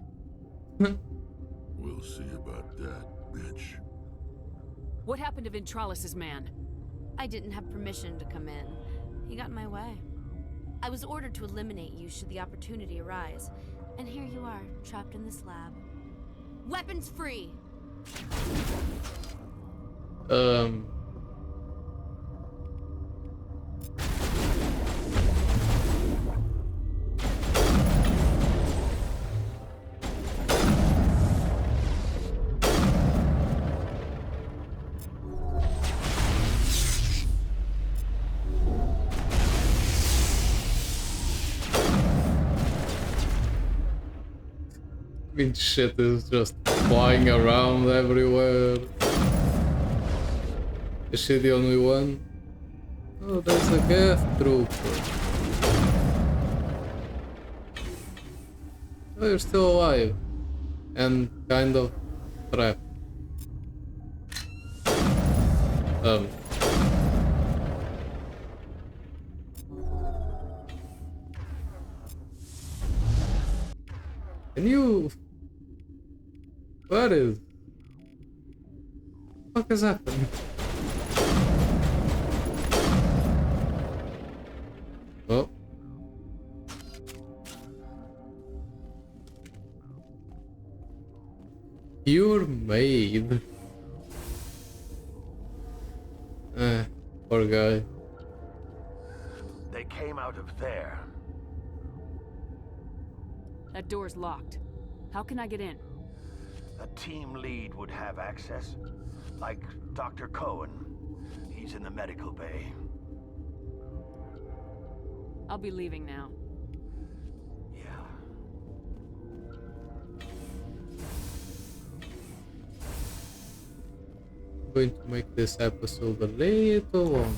We'll see about that, bitch. What happened to Ventralis's man? I didn't have permission to come in. He got in my way. I was ordered to eliminate you should the opportunity arise. And here you are, trapped in this lab. Weapons free! I mean, shit is just flying around everywhere. Is she the only one? Oh, there's a gas trooper. Oh, you're still alive. And kind of trapped. Can you... What is... What is happening? Oh. You're made. Poor guy. They came out of there. That door's locked. How can I get in? A team lead would have access. Like Dr. Cohen. He's in the medical bay. I'll be leaving now. Yeah. I'm going to make this episode a little long.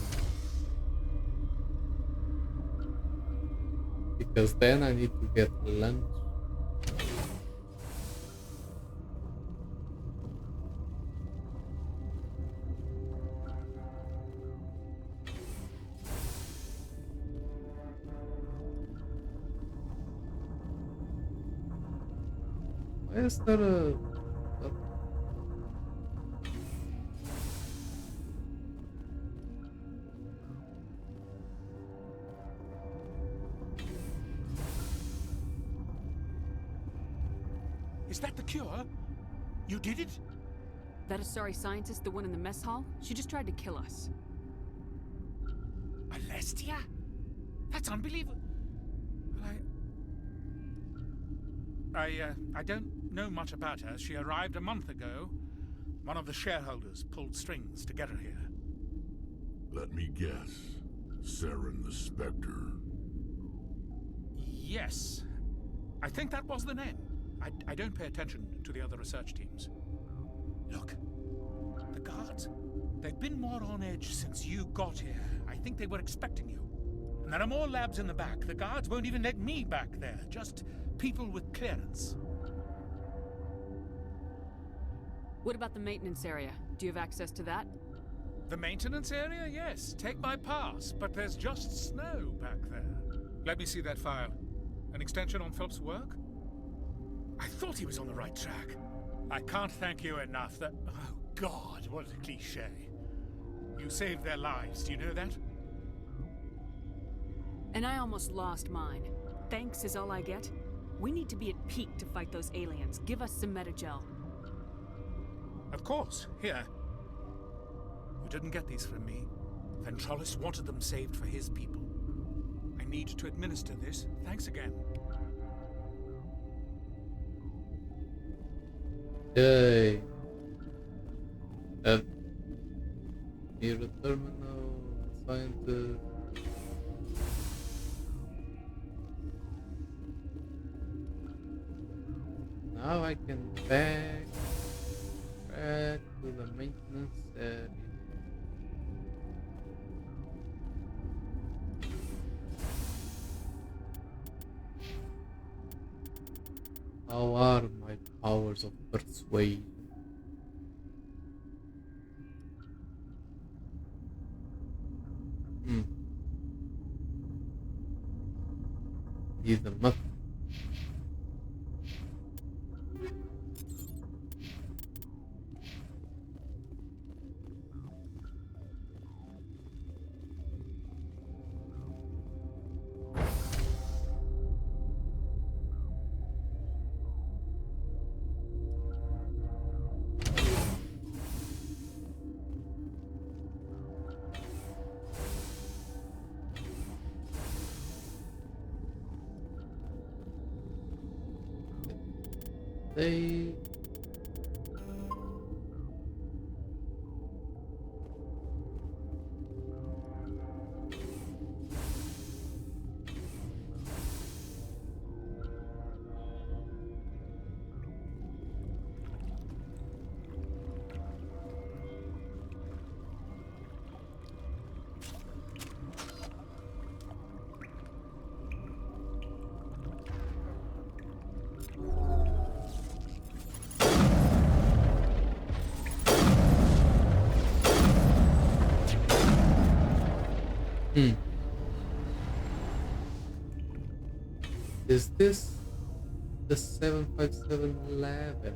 Because then I need to get lunch. Why is there a... Is that the cure? You did it? That Asari scientist, the one in the mess hall? She just tried to kill us. Alestia? That's unbelievable. I don't know much about her. She arrived a month ago. One of the shareholders pulled strings to get her here. Let me guess. Saren the Spectre. Yes. I think that was the name. I don't pay attention to the other research teams. Look, the guards, they've been more on edge since you got here. I think they were expecting you. And there are more labs in the back. The guards won't even let me back there. Just people with clearance. What about the maintenance area? Do you have access to that? The maintenance area? Yes. Take my pass. But there's just snow back there. Let me see that file. An extension on Phelps' work? I thought he was on the right track. I can't thank you enough that... Oh, God, what a cliché. You saved their lives, do you know that? And I almost lost mine. Thanks is all I get? We need to be at peak to fight those aliens. Give us some Metagel. Of course. Here. You didn't get these from me. Ventralis wanted them saved for his people. I need to administer this. Thanks again. Yay. Near the terminal, scientist. Now I can back to the maintenance area. How are my powers of persuasion? Hmm. Either nothing. They Is this the 757 lab?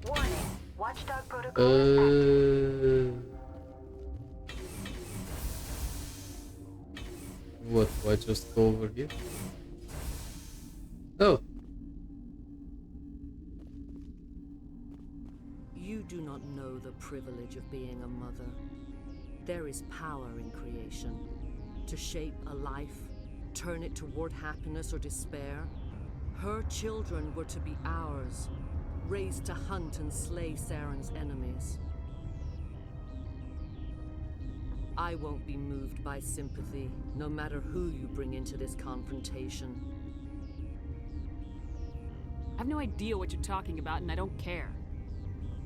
Warning. Watchdog protocol is active. What? Do I just go over here? Oh. You do not know the privilege of being a mother. There is power in creation. To shape a life, turn it toward happiness or despair. Her children were to be ours, raised to hunt and slay Saren's enemies. I won't be moved by sympathy, no matter who you bring into this confrontation. I've no idea what you're talking about, and I don't care.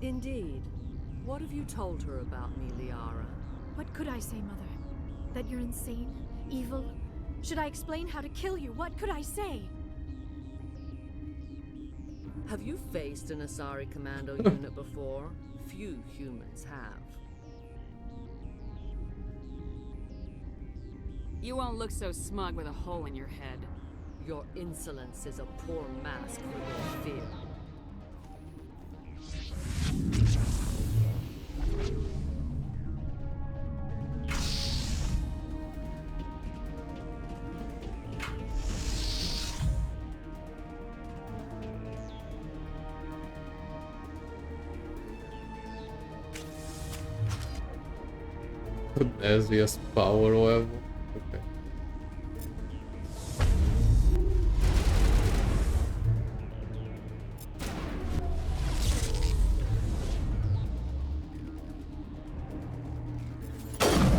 Indeed. What have you told her about me, Liara? What could I say, Mother? That you're insane? Evil? Should I explain how to kill you? What could I say? Have you faced an Asari Commando Unit before? Few humans have. You won't look so smug with a hole in your head. Your insolence is a poor mask for your fear. Nazia's power level. Okay.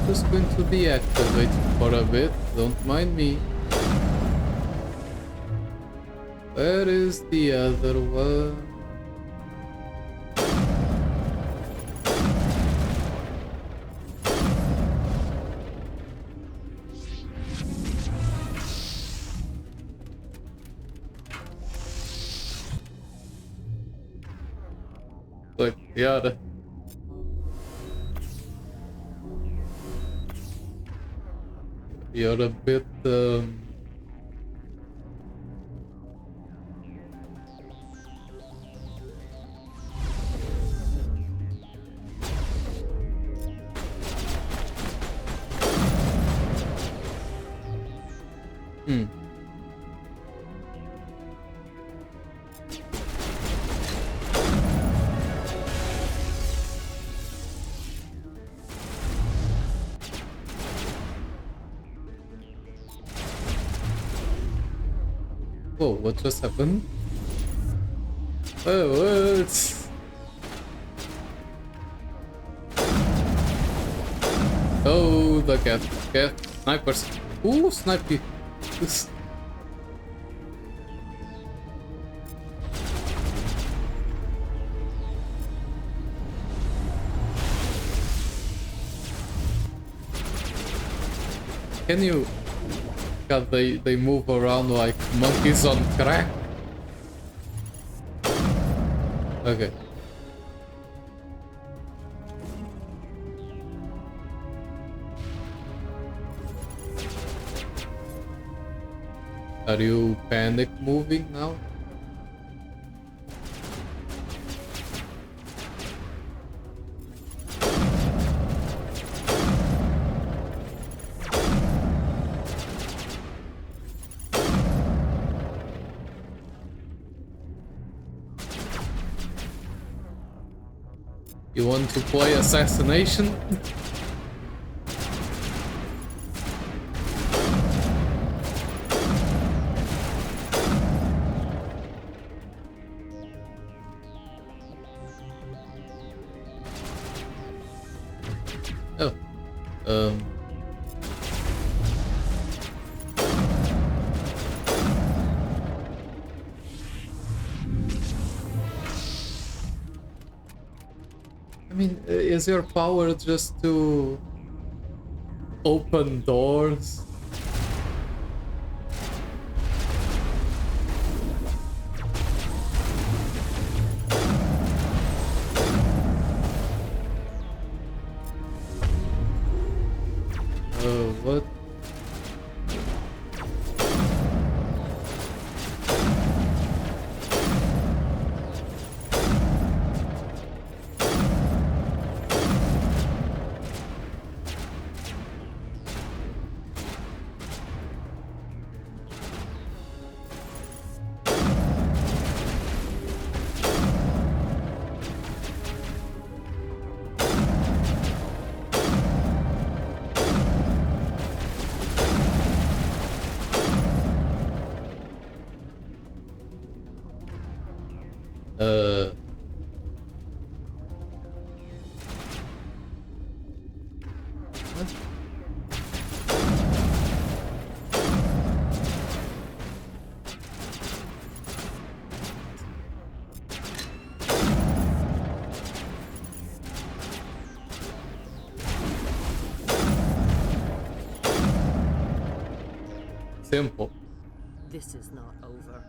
Just going to be activated for a bit, don't mind me. Where is the other one? Like, yeah. You're a bit, Whoa, what just happened? Oh, what? Oh, the cat. Snipers. Ooh, snipey. This. Can you... God, they move around like monkeys on crack. Okay. Are you panic moving now? You want to play assassination? Oh. I mean, is your power just to open doors? What? Simple. This is not over.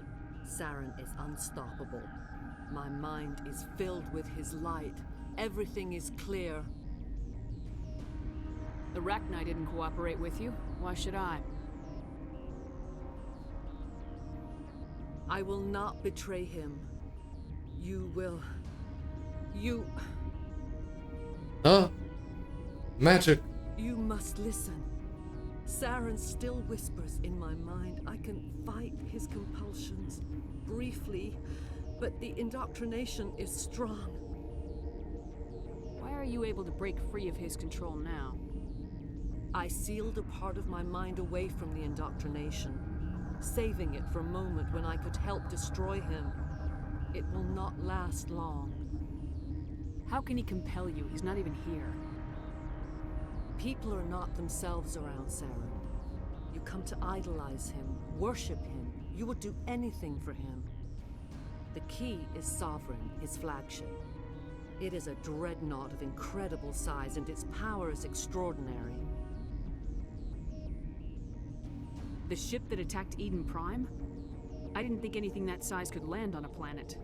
Saren is unstoppable. My mind is filled with his light. Everything is clear. The Rachni didn't cooperate with you. Why should I? I will not betray him. You will... You... Oh. Magic. You must listen. Saren still whispers in my mind. I can fight his compulsions, briefly, but the indoctrination is strong. Why are you able to break free of his control now? I sealed a part of my mind away from the indoctrination, saving it for a moment when I could help destroy him. It will not last long. How can he compel you? He's not even here. People are not themselves around Saren. You come to idolize him, worship him. You would do anything for him. The key is Sovereign, his flagship. It is a dreadnought of incredible size, and its power is extraordinary. The ship that attacked Eden Prime? I didn't think anything that size could land on a planet.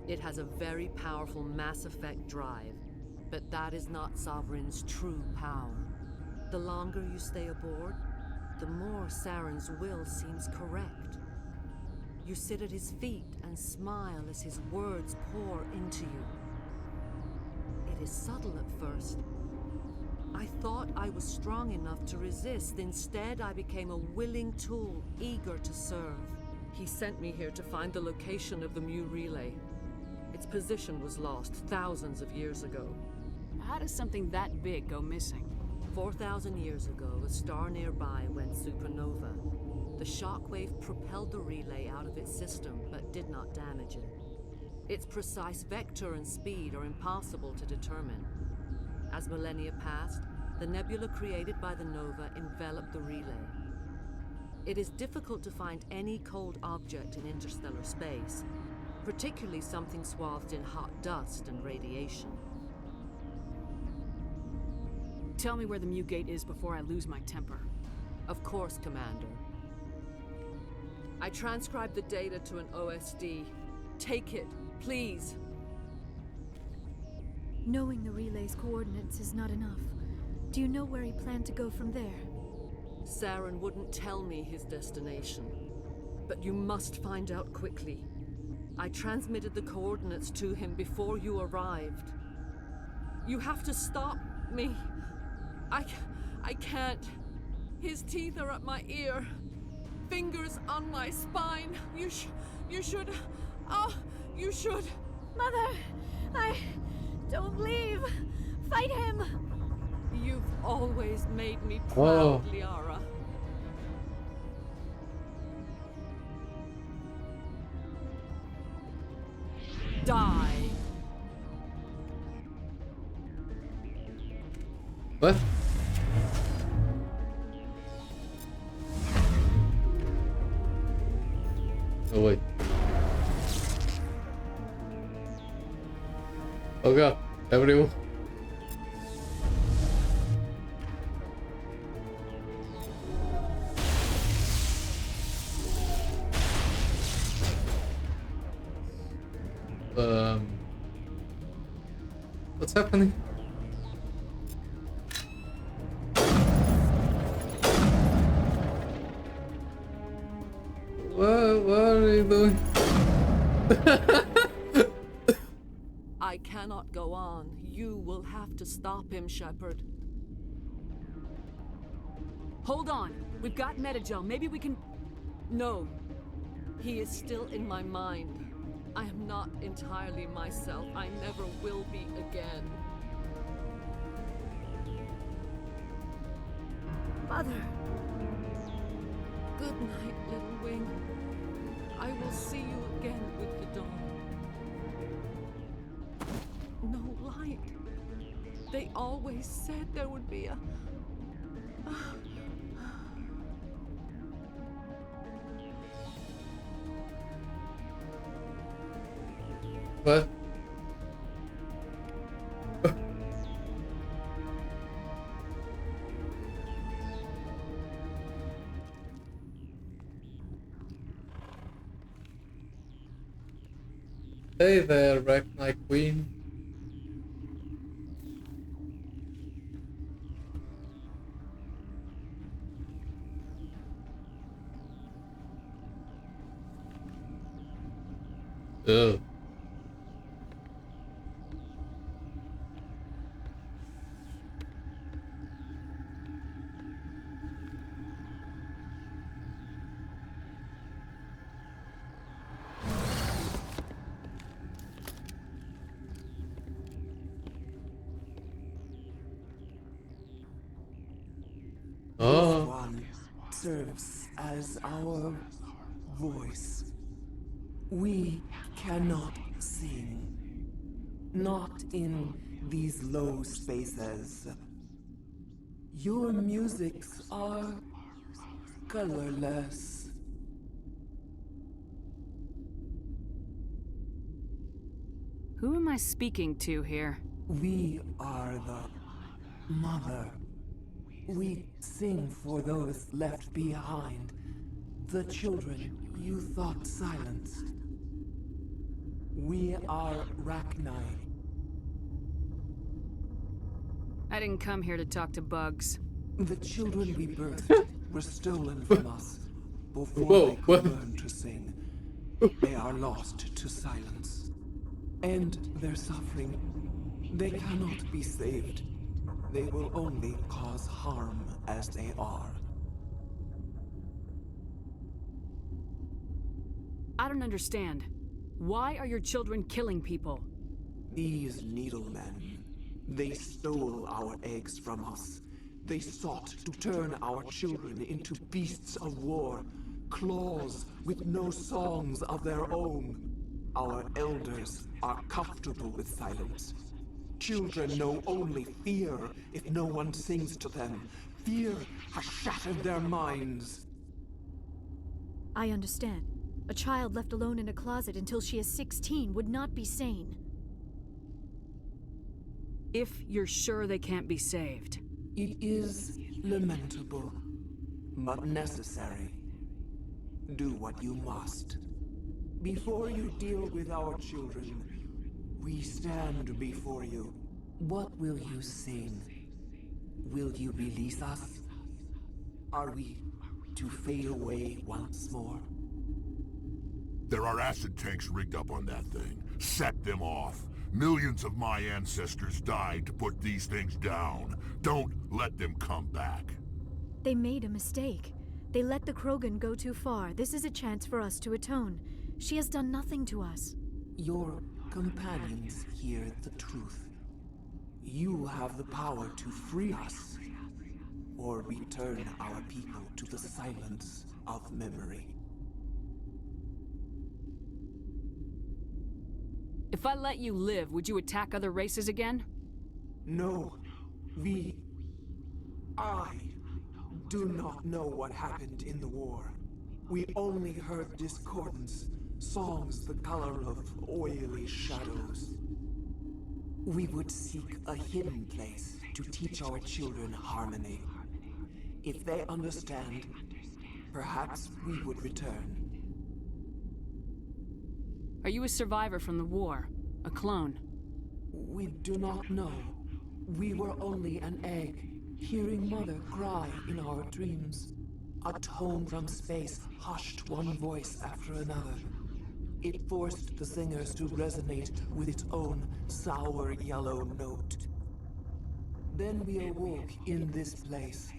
It has a very powerful mass effect drive. But that is not Sovereign's true power. The longer you stay aboard, the more Saren's will seems correct. You sit at his feet and smile as his words pour into you. It is subtle at first. I thought I was strong enough to resist. Instead, I became a willing tool, eager to serve. He sent me here to find the location of the Mu relay. Its position was lost thousands of years ago. How does something that big go missing? 4,000 years ago, a star nearby went supernova. The shockwave propelled the relay out of its system, but did not damage it. Its precise vector and speed are impossible to determine. As millennia passed, the nebula created by the nova enveloped the relay. It is difficult to find any cold object in interstellar space, particularly something swathed in hot dust and radiation. Tell me where the Mu Gate is before I lose my temper. Of course, Commander. I transcribed the data to an OSD. Take it, please. Knowing the relay's coordinates is not enough. Do you know where he planned to go from there? Saren wouldn't tell me his destination. But you must find out quickly. I transmitted the coordinates to him before you arrived. You have to stop me. I can't. His teeth are at my ear. Fingers on my spine. You should... Oh, you should... Mother, don't leave. Fight him. You've always made me proud, Liara. Die. What? Oh wait. Oh god, everyone. What's happening? What are you doing? I cannot go on. You will have to stop him, Shepard. Hold on. We've got Metagel. Maybe we can... No. He is still in my mind. I am not entirely myself. I never will be again. Mother. Good night, little wing. I will see you again with the dawn. No light. They always said there would be a... What? Hey there, Rachni Queen. Ugh. This one serves as our voice. We cannot sing. Not in these low spaces. Your musics are colorless. Who am I speaking to here? We are the mother. We sing for those left behind. The children you thought silenced. We are Rachni. I didn't come here to talk to bugs. The children we birthed were stolen from us before they could learn to sing. They are lost to silence. And their suffering, they cannot be saved. They will only cause harm as they are. I don't understand. Why are your children killing people? These needlemen, they stole our eggs from us. They sought to turn our children into beasts of war. claws with no songs of their own. Our elders are comfortable with silence. Children know only fear if no one sings to them. Fear has shattered their minds. I understand. A child left alone in a closet until she is 16 would not be sane. If you're sure they can't be saved. It is lamentable, but necessary. Do what you must. Before you deal with our children, we stand before you. What will you sing? Will you release us? Are we to fade away once more? There are acid tanks rigged up on that thing. Set them off. Millions of my ancestors died to put these things down. Don't let them come back. They made a mistake. They let the Krogan go too far. This is a chance for us to atone. She has done nothing to us. Your companions hear the truth. You have the power to free us, or return our people to the silence of memory. If I let you live, would you attack other races again? No, I do not know what happened in the war. We only heard discordance, songs the color of oily shadows. We would seek a hidden place to teach our children harmony. If they understand, perhaps we would return. Are you a survivor from the war? A clone? We do not know. We were only an egg, hearing Mother cry in our dreams. A tone from space hushed one voice after another. It forced the singers to resonate with its own sour yellow note. Then we awoke in this place,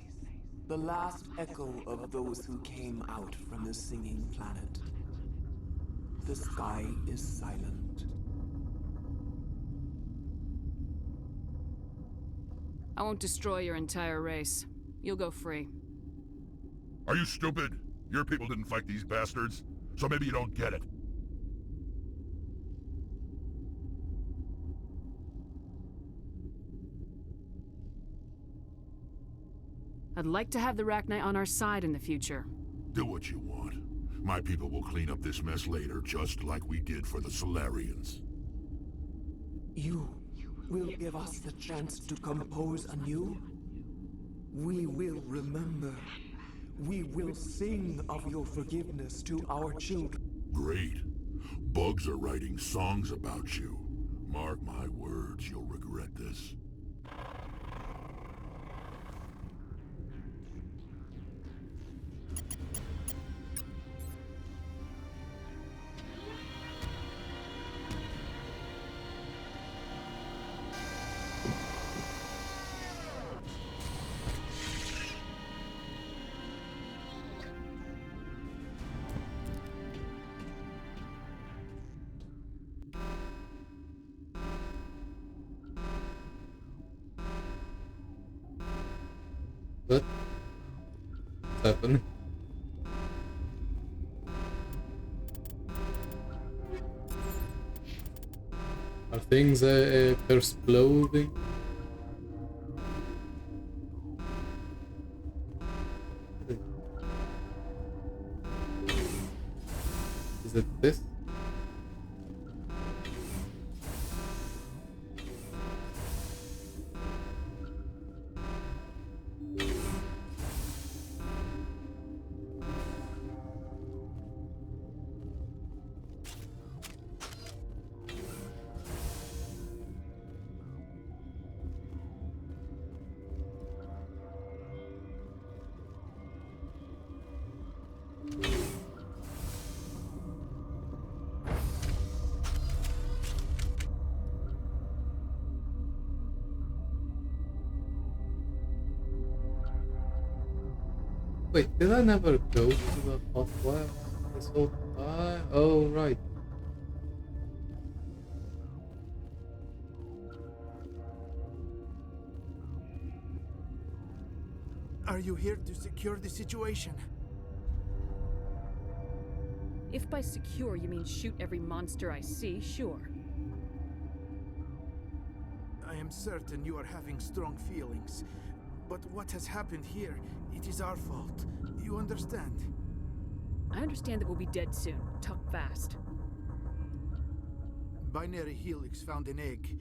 the last echo of those who came out from the singing planet. The sky is silent. I won't destroy your entire race. You'll go free. Are you stupid? Your people didn't fight these bastards, so maybe you don't get it. I'd like to have the Rachni on our side in the future. Do what you want. My people will clean up this mess later, just like we did for the Solarians. You will give us the chance to compose anew? We will remember. We will sing of your forgiveness to our children. Great. Bugs are writing songs about you. Mark my words, you'll regret this. What? What's happening? Are things exploding? Is it this? Wait, did I never go to the hot lab this whole time? Oh, right. Are you here to secure the situation? If by secure you mean shoot every monster I see, sure. I am certain you are having strong feelings. But what has happened here, it is our fault. You understand? I understand that we'll be dead soon. Talk fast. Binary Helix found an egg.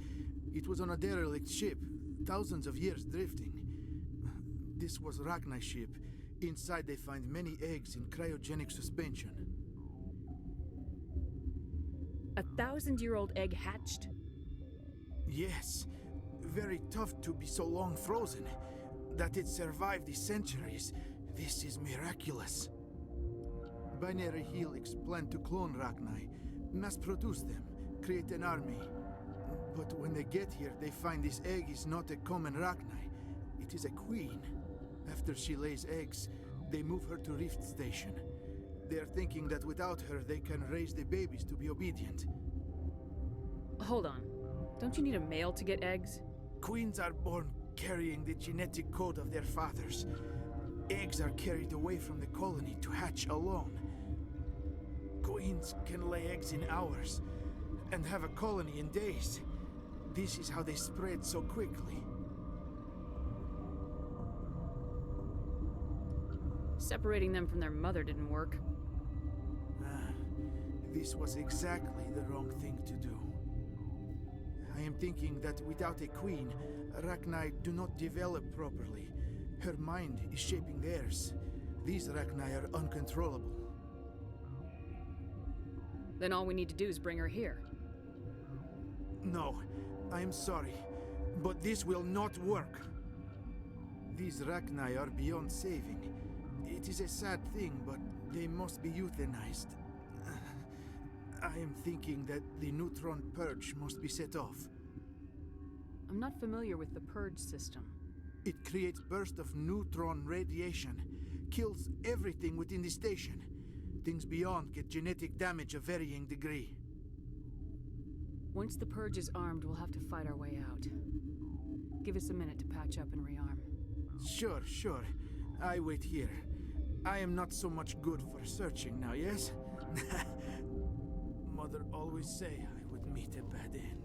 It was on a derelict ship, thousands of years drifting. This was Rachni's ship. Inside they find many eggs in cryogenic suspension. 1,000-year-old egg hatched? Yes. Very tough to be so long frozen. That it survived these centuries, this is miraculous. Binary Helix planned to clone Rachni, mass-produce them, create an army. But when they get here, they find this egg is not a common Rachni. It is a queen. After she lays eggs, they move her to Rift Station. They are thinking that without her, they can raise the babies to be obedient. Hold on. Don't you need a male to get eggs? Queens are born carrying the genetic code of their fathers. Eggs are carried away from the colony to hatch alone. Queens can lay eggs in hours and have a colony in days. This is how they spread so quickly. Separating them from their mother didn't work. This was exactly the wrong thing to do. I am thinking that without a queen, Rachni do not develop properly. Her mind is shaping theirs. These Rachni are uncontrollable. Then all we need to do is bring her here. No, I am sorry, but this will not work. These Rachni are beyond saving. It is a sad thing, but they must be euthanized. I am thinking that the neutron purge must be set off. I'm not familiar with the purge system. It creates bursts of neutron radiation, kills everything within the station. Things beyond get genetic damage of varying degree. Once the purge is armed, we'll have to fight our way out. Give us a minute to patch up and rearm. Sure. I wait here. I am not so much good for searching now, yes? Mother always say I would meet a bad end.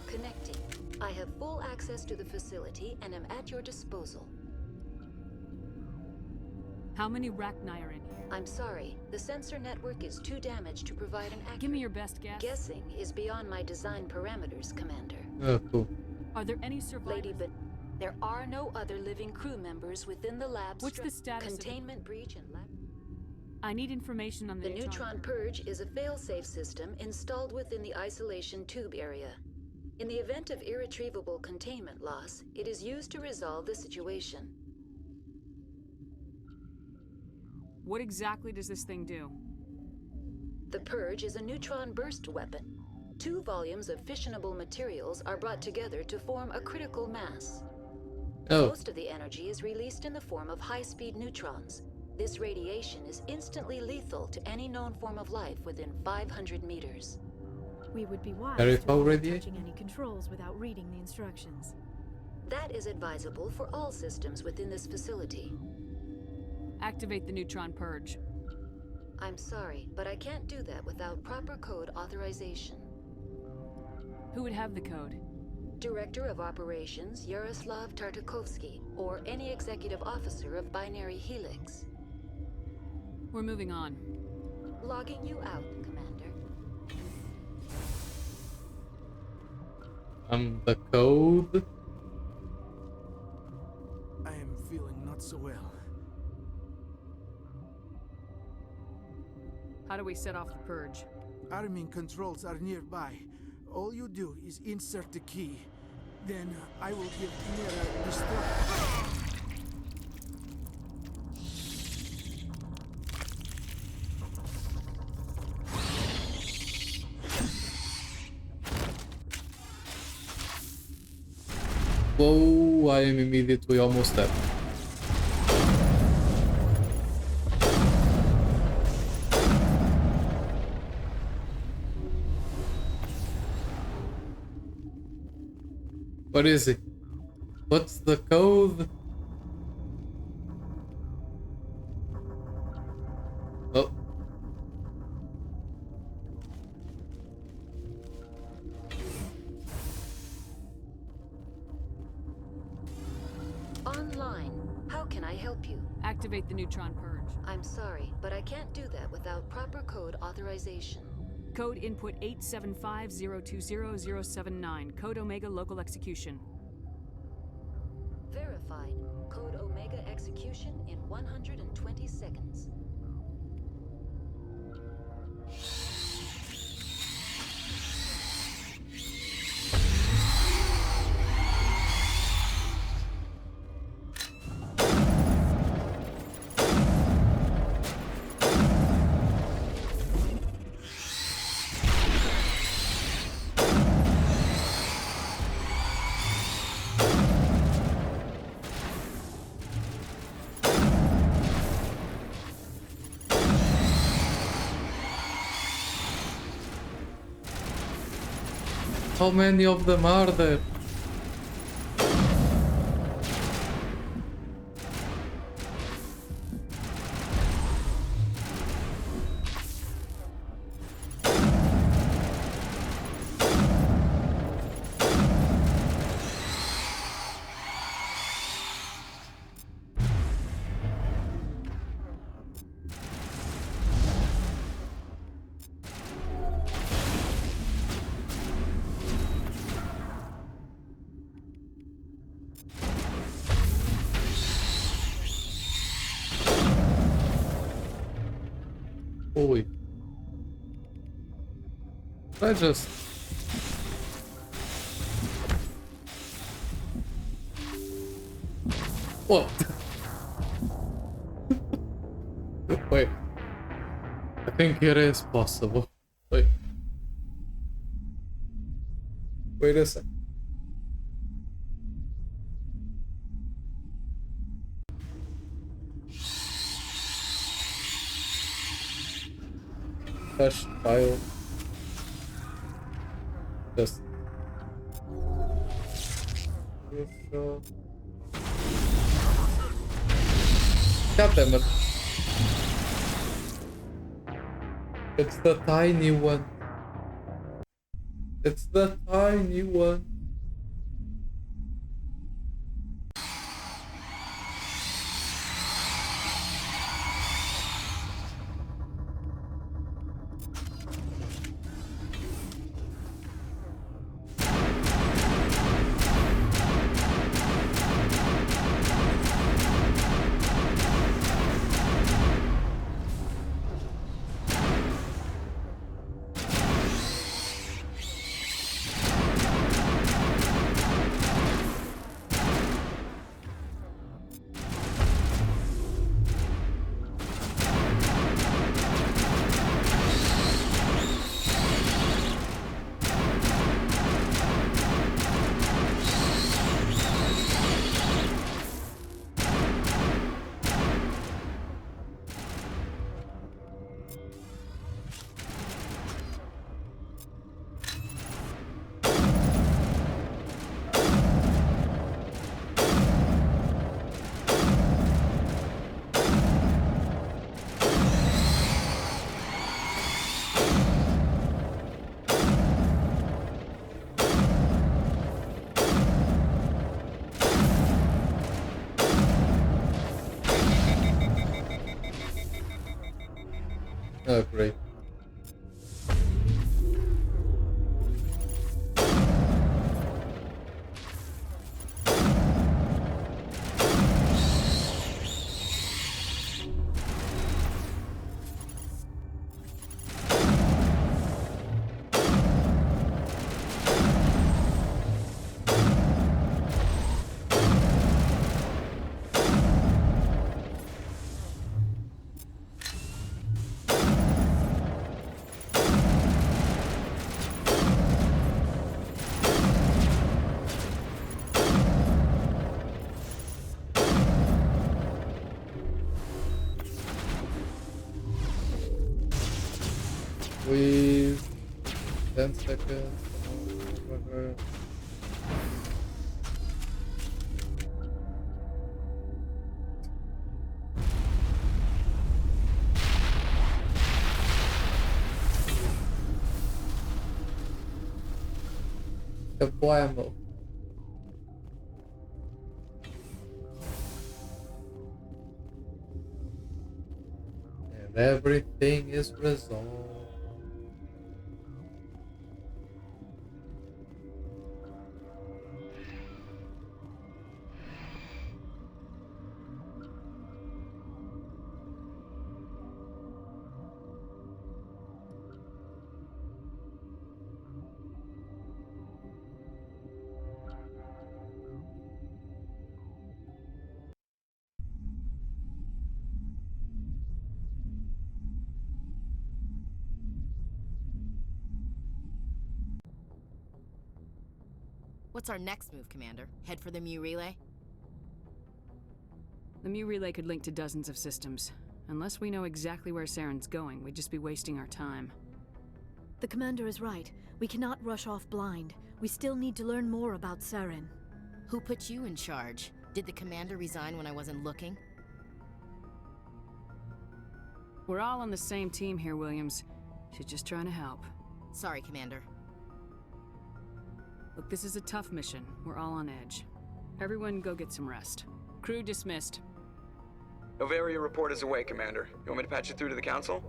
Connecting. I have full access to the facility and am at your disposal. How many Rachni are in here? I'm sorry. The sensor network is too damaged to provide an accurate... Give me your best guess. Guessing is beyond my design parameters, Commander. Oh, cool. Are there any survivors? Lady, but there are no other living crew members within the lab's... What's the status containment breach and lab... I need information on the neutron purge is a fail-safe system installed within the isolation tube area. In the event of irretrievable containment loss, it is used to resolve the situation. What exactly does this thing do? The purge is a neutron burst weapon. 2 volumes of fissionable materials are brought together to form a critical mass. Most of the energy is released in the form of high-speed neutrons. This radiation is instantly lethal to any known form of life within 500 meters. We would be wise Very to avoid already? touching any controls without reading the instructions. That is advisable for all systems within this facility. Activate the neutron purge. I'm sorry, but I can't do that without proper code authorization. Who would have the code? Director of Operations Yaroslav Tartakovsky, or any executive officer of Binary Helix. We're moving on. Logging you out, Commander. The code. I am feeling not so well. How do we set off the purge? Arming controls are nearby. All you do is insert the key. Then I will give Mira destruct. Whoa, I am immediately almost dead. What is it? What's the code? Oh. Online. How can I help you? Activate the neutron purge. I'm sorry, but I can't do that without proper code authorization. Code input 875020079. Code Omega local execution. Verified. Code Omega execution in 120 seconds. How many of them are there? Holy. I just... What? Wait. I think it is possible. Wait. Wait a sec. Touch file. Just. God damn it. It's the tiny one. It's the tiny one. Oh, great. Please. 10 seconds. Whatever. Kablamo. And everything is resolved. What's our next move, Commander? Head for the Mu relay? The Mu relay could link to dozens of systems. Unless we know exactly where Saren's going, we'd just be wasting our time. The commander is right. We cannot rush off blind. We still need to learn more about Saren. Who put you in charge? Did the commander resign when I wasn't looking? We're all on the same team here, Williams. She's just trying to help. Sorry, Commander. Look, this is a tough mission. We're all on edge. Everyone go get some rest. Crew dismissed. Novaria report is away, Commander. You want me to patch it through to the Council?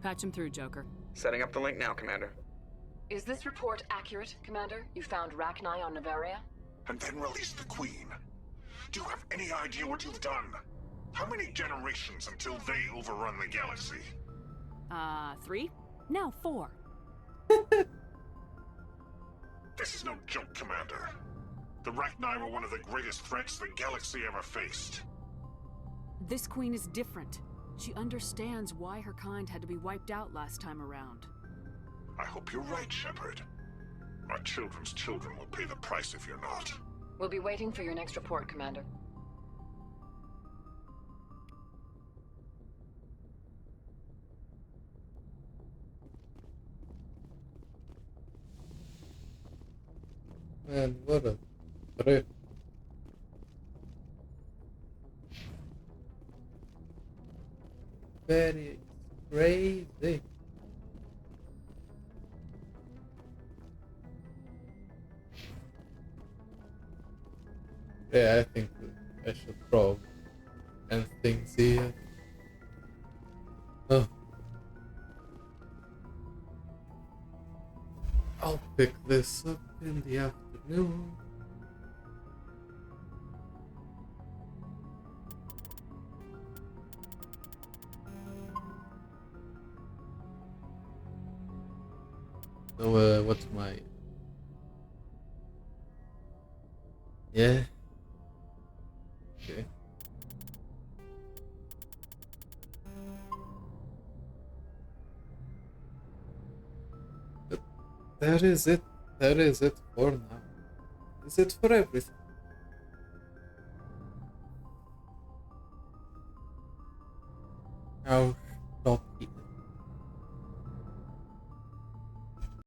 Patch him through, Joker. Setting up the link now, Commander. Is this report accurate, Commander? You found Rachni on Novaria? And then released the Queen. Do you have any idea what you've done? How many generations until they overrun the galaxy? 3? Now 4. This is no joke, Commander. The Rachni were one of the greatest threats the galaxy ever faced. This queen is different. She understands why her kind had to be wiped out last time around. I hope you're right, Shepard. My children's children will pay the price if you're not. We'll be waiting for your next report, Commander. Man, what a trip. Very crazy. Yeah, I think I should probably end things here. Oh. I'll pick this up in the afternoon. So, what's my... Yeah. Okay. But that is it. That is it for now. Is it for everything? Oh.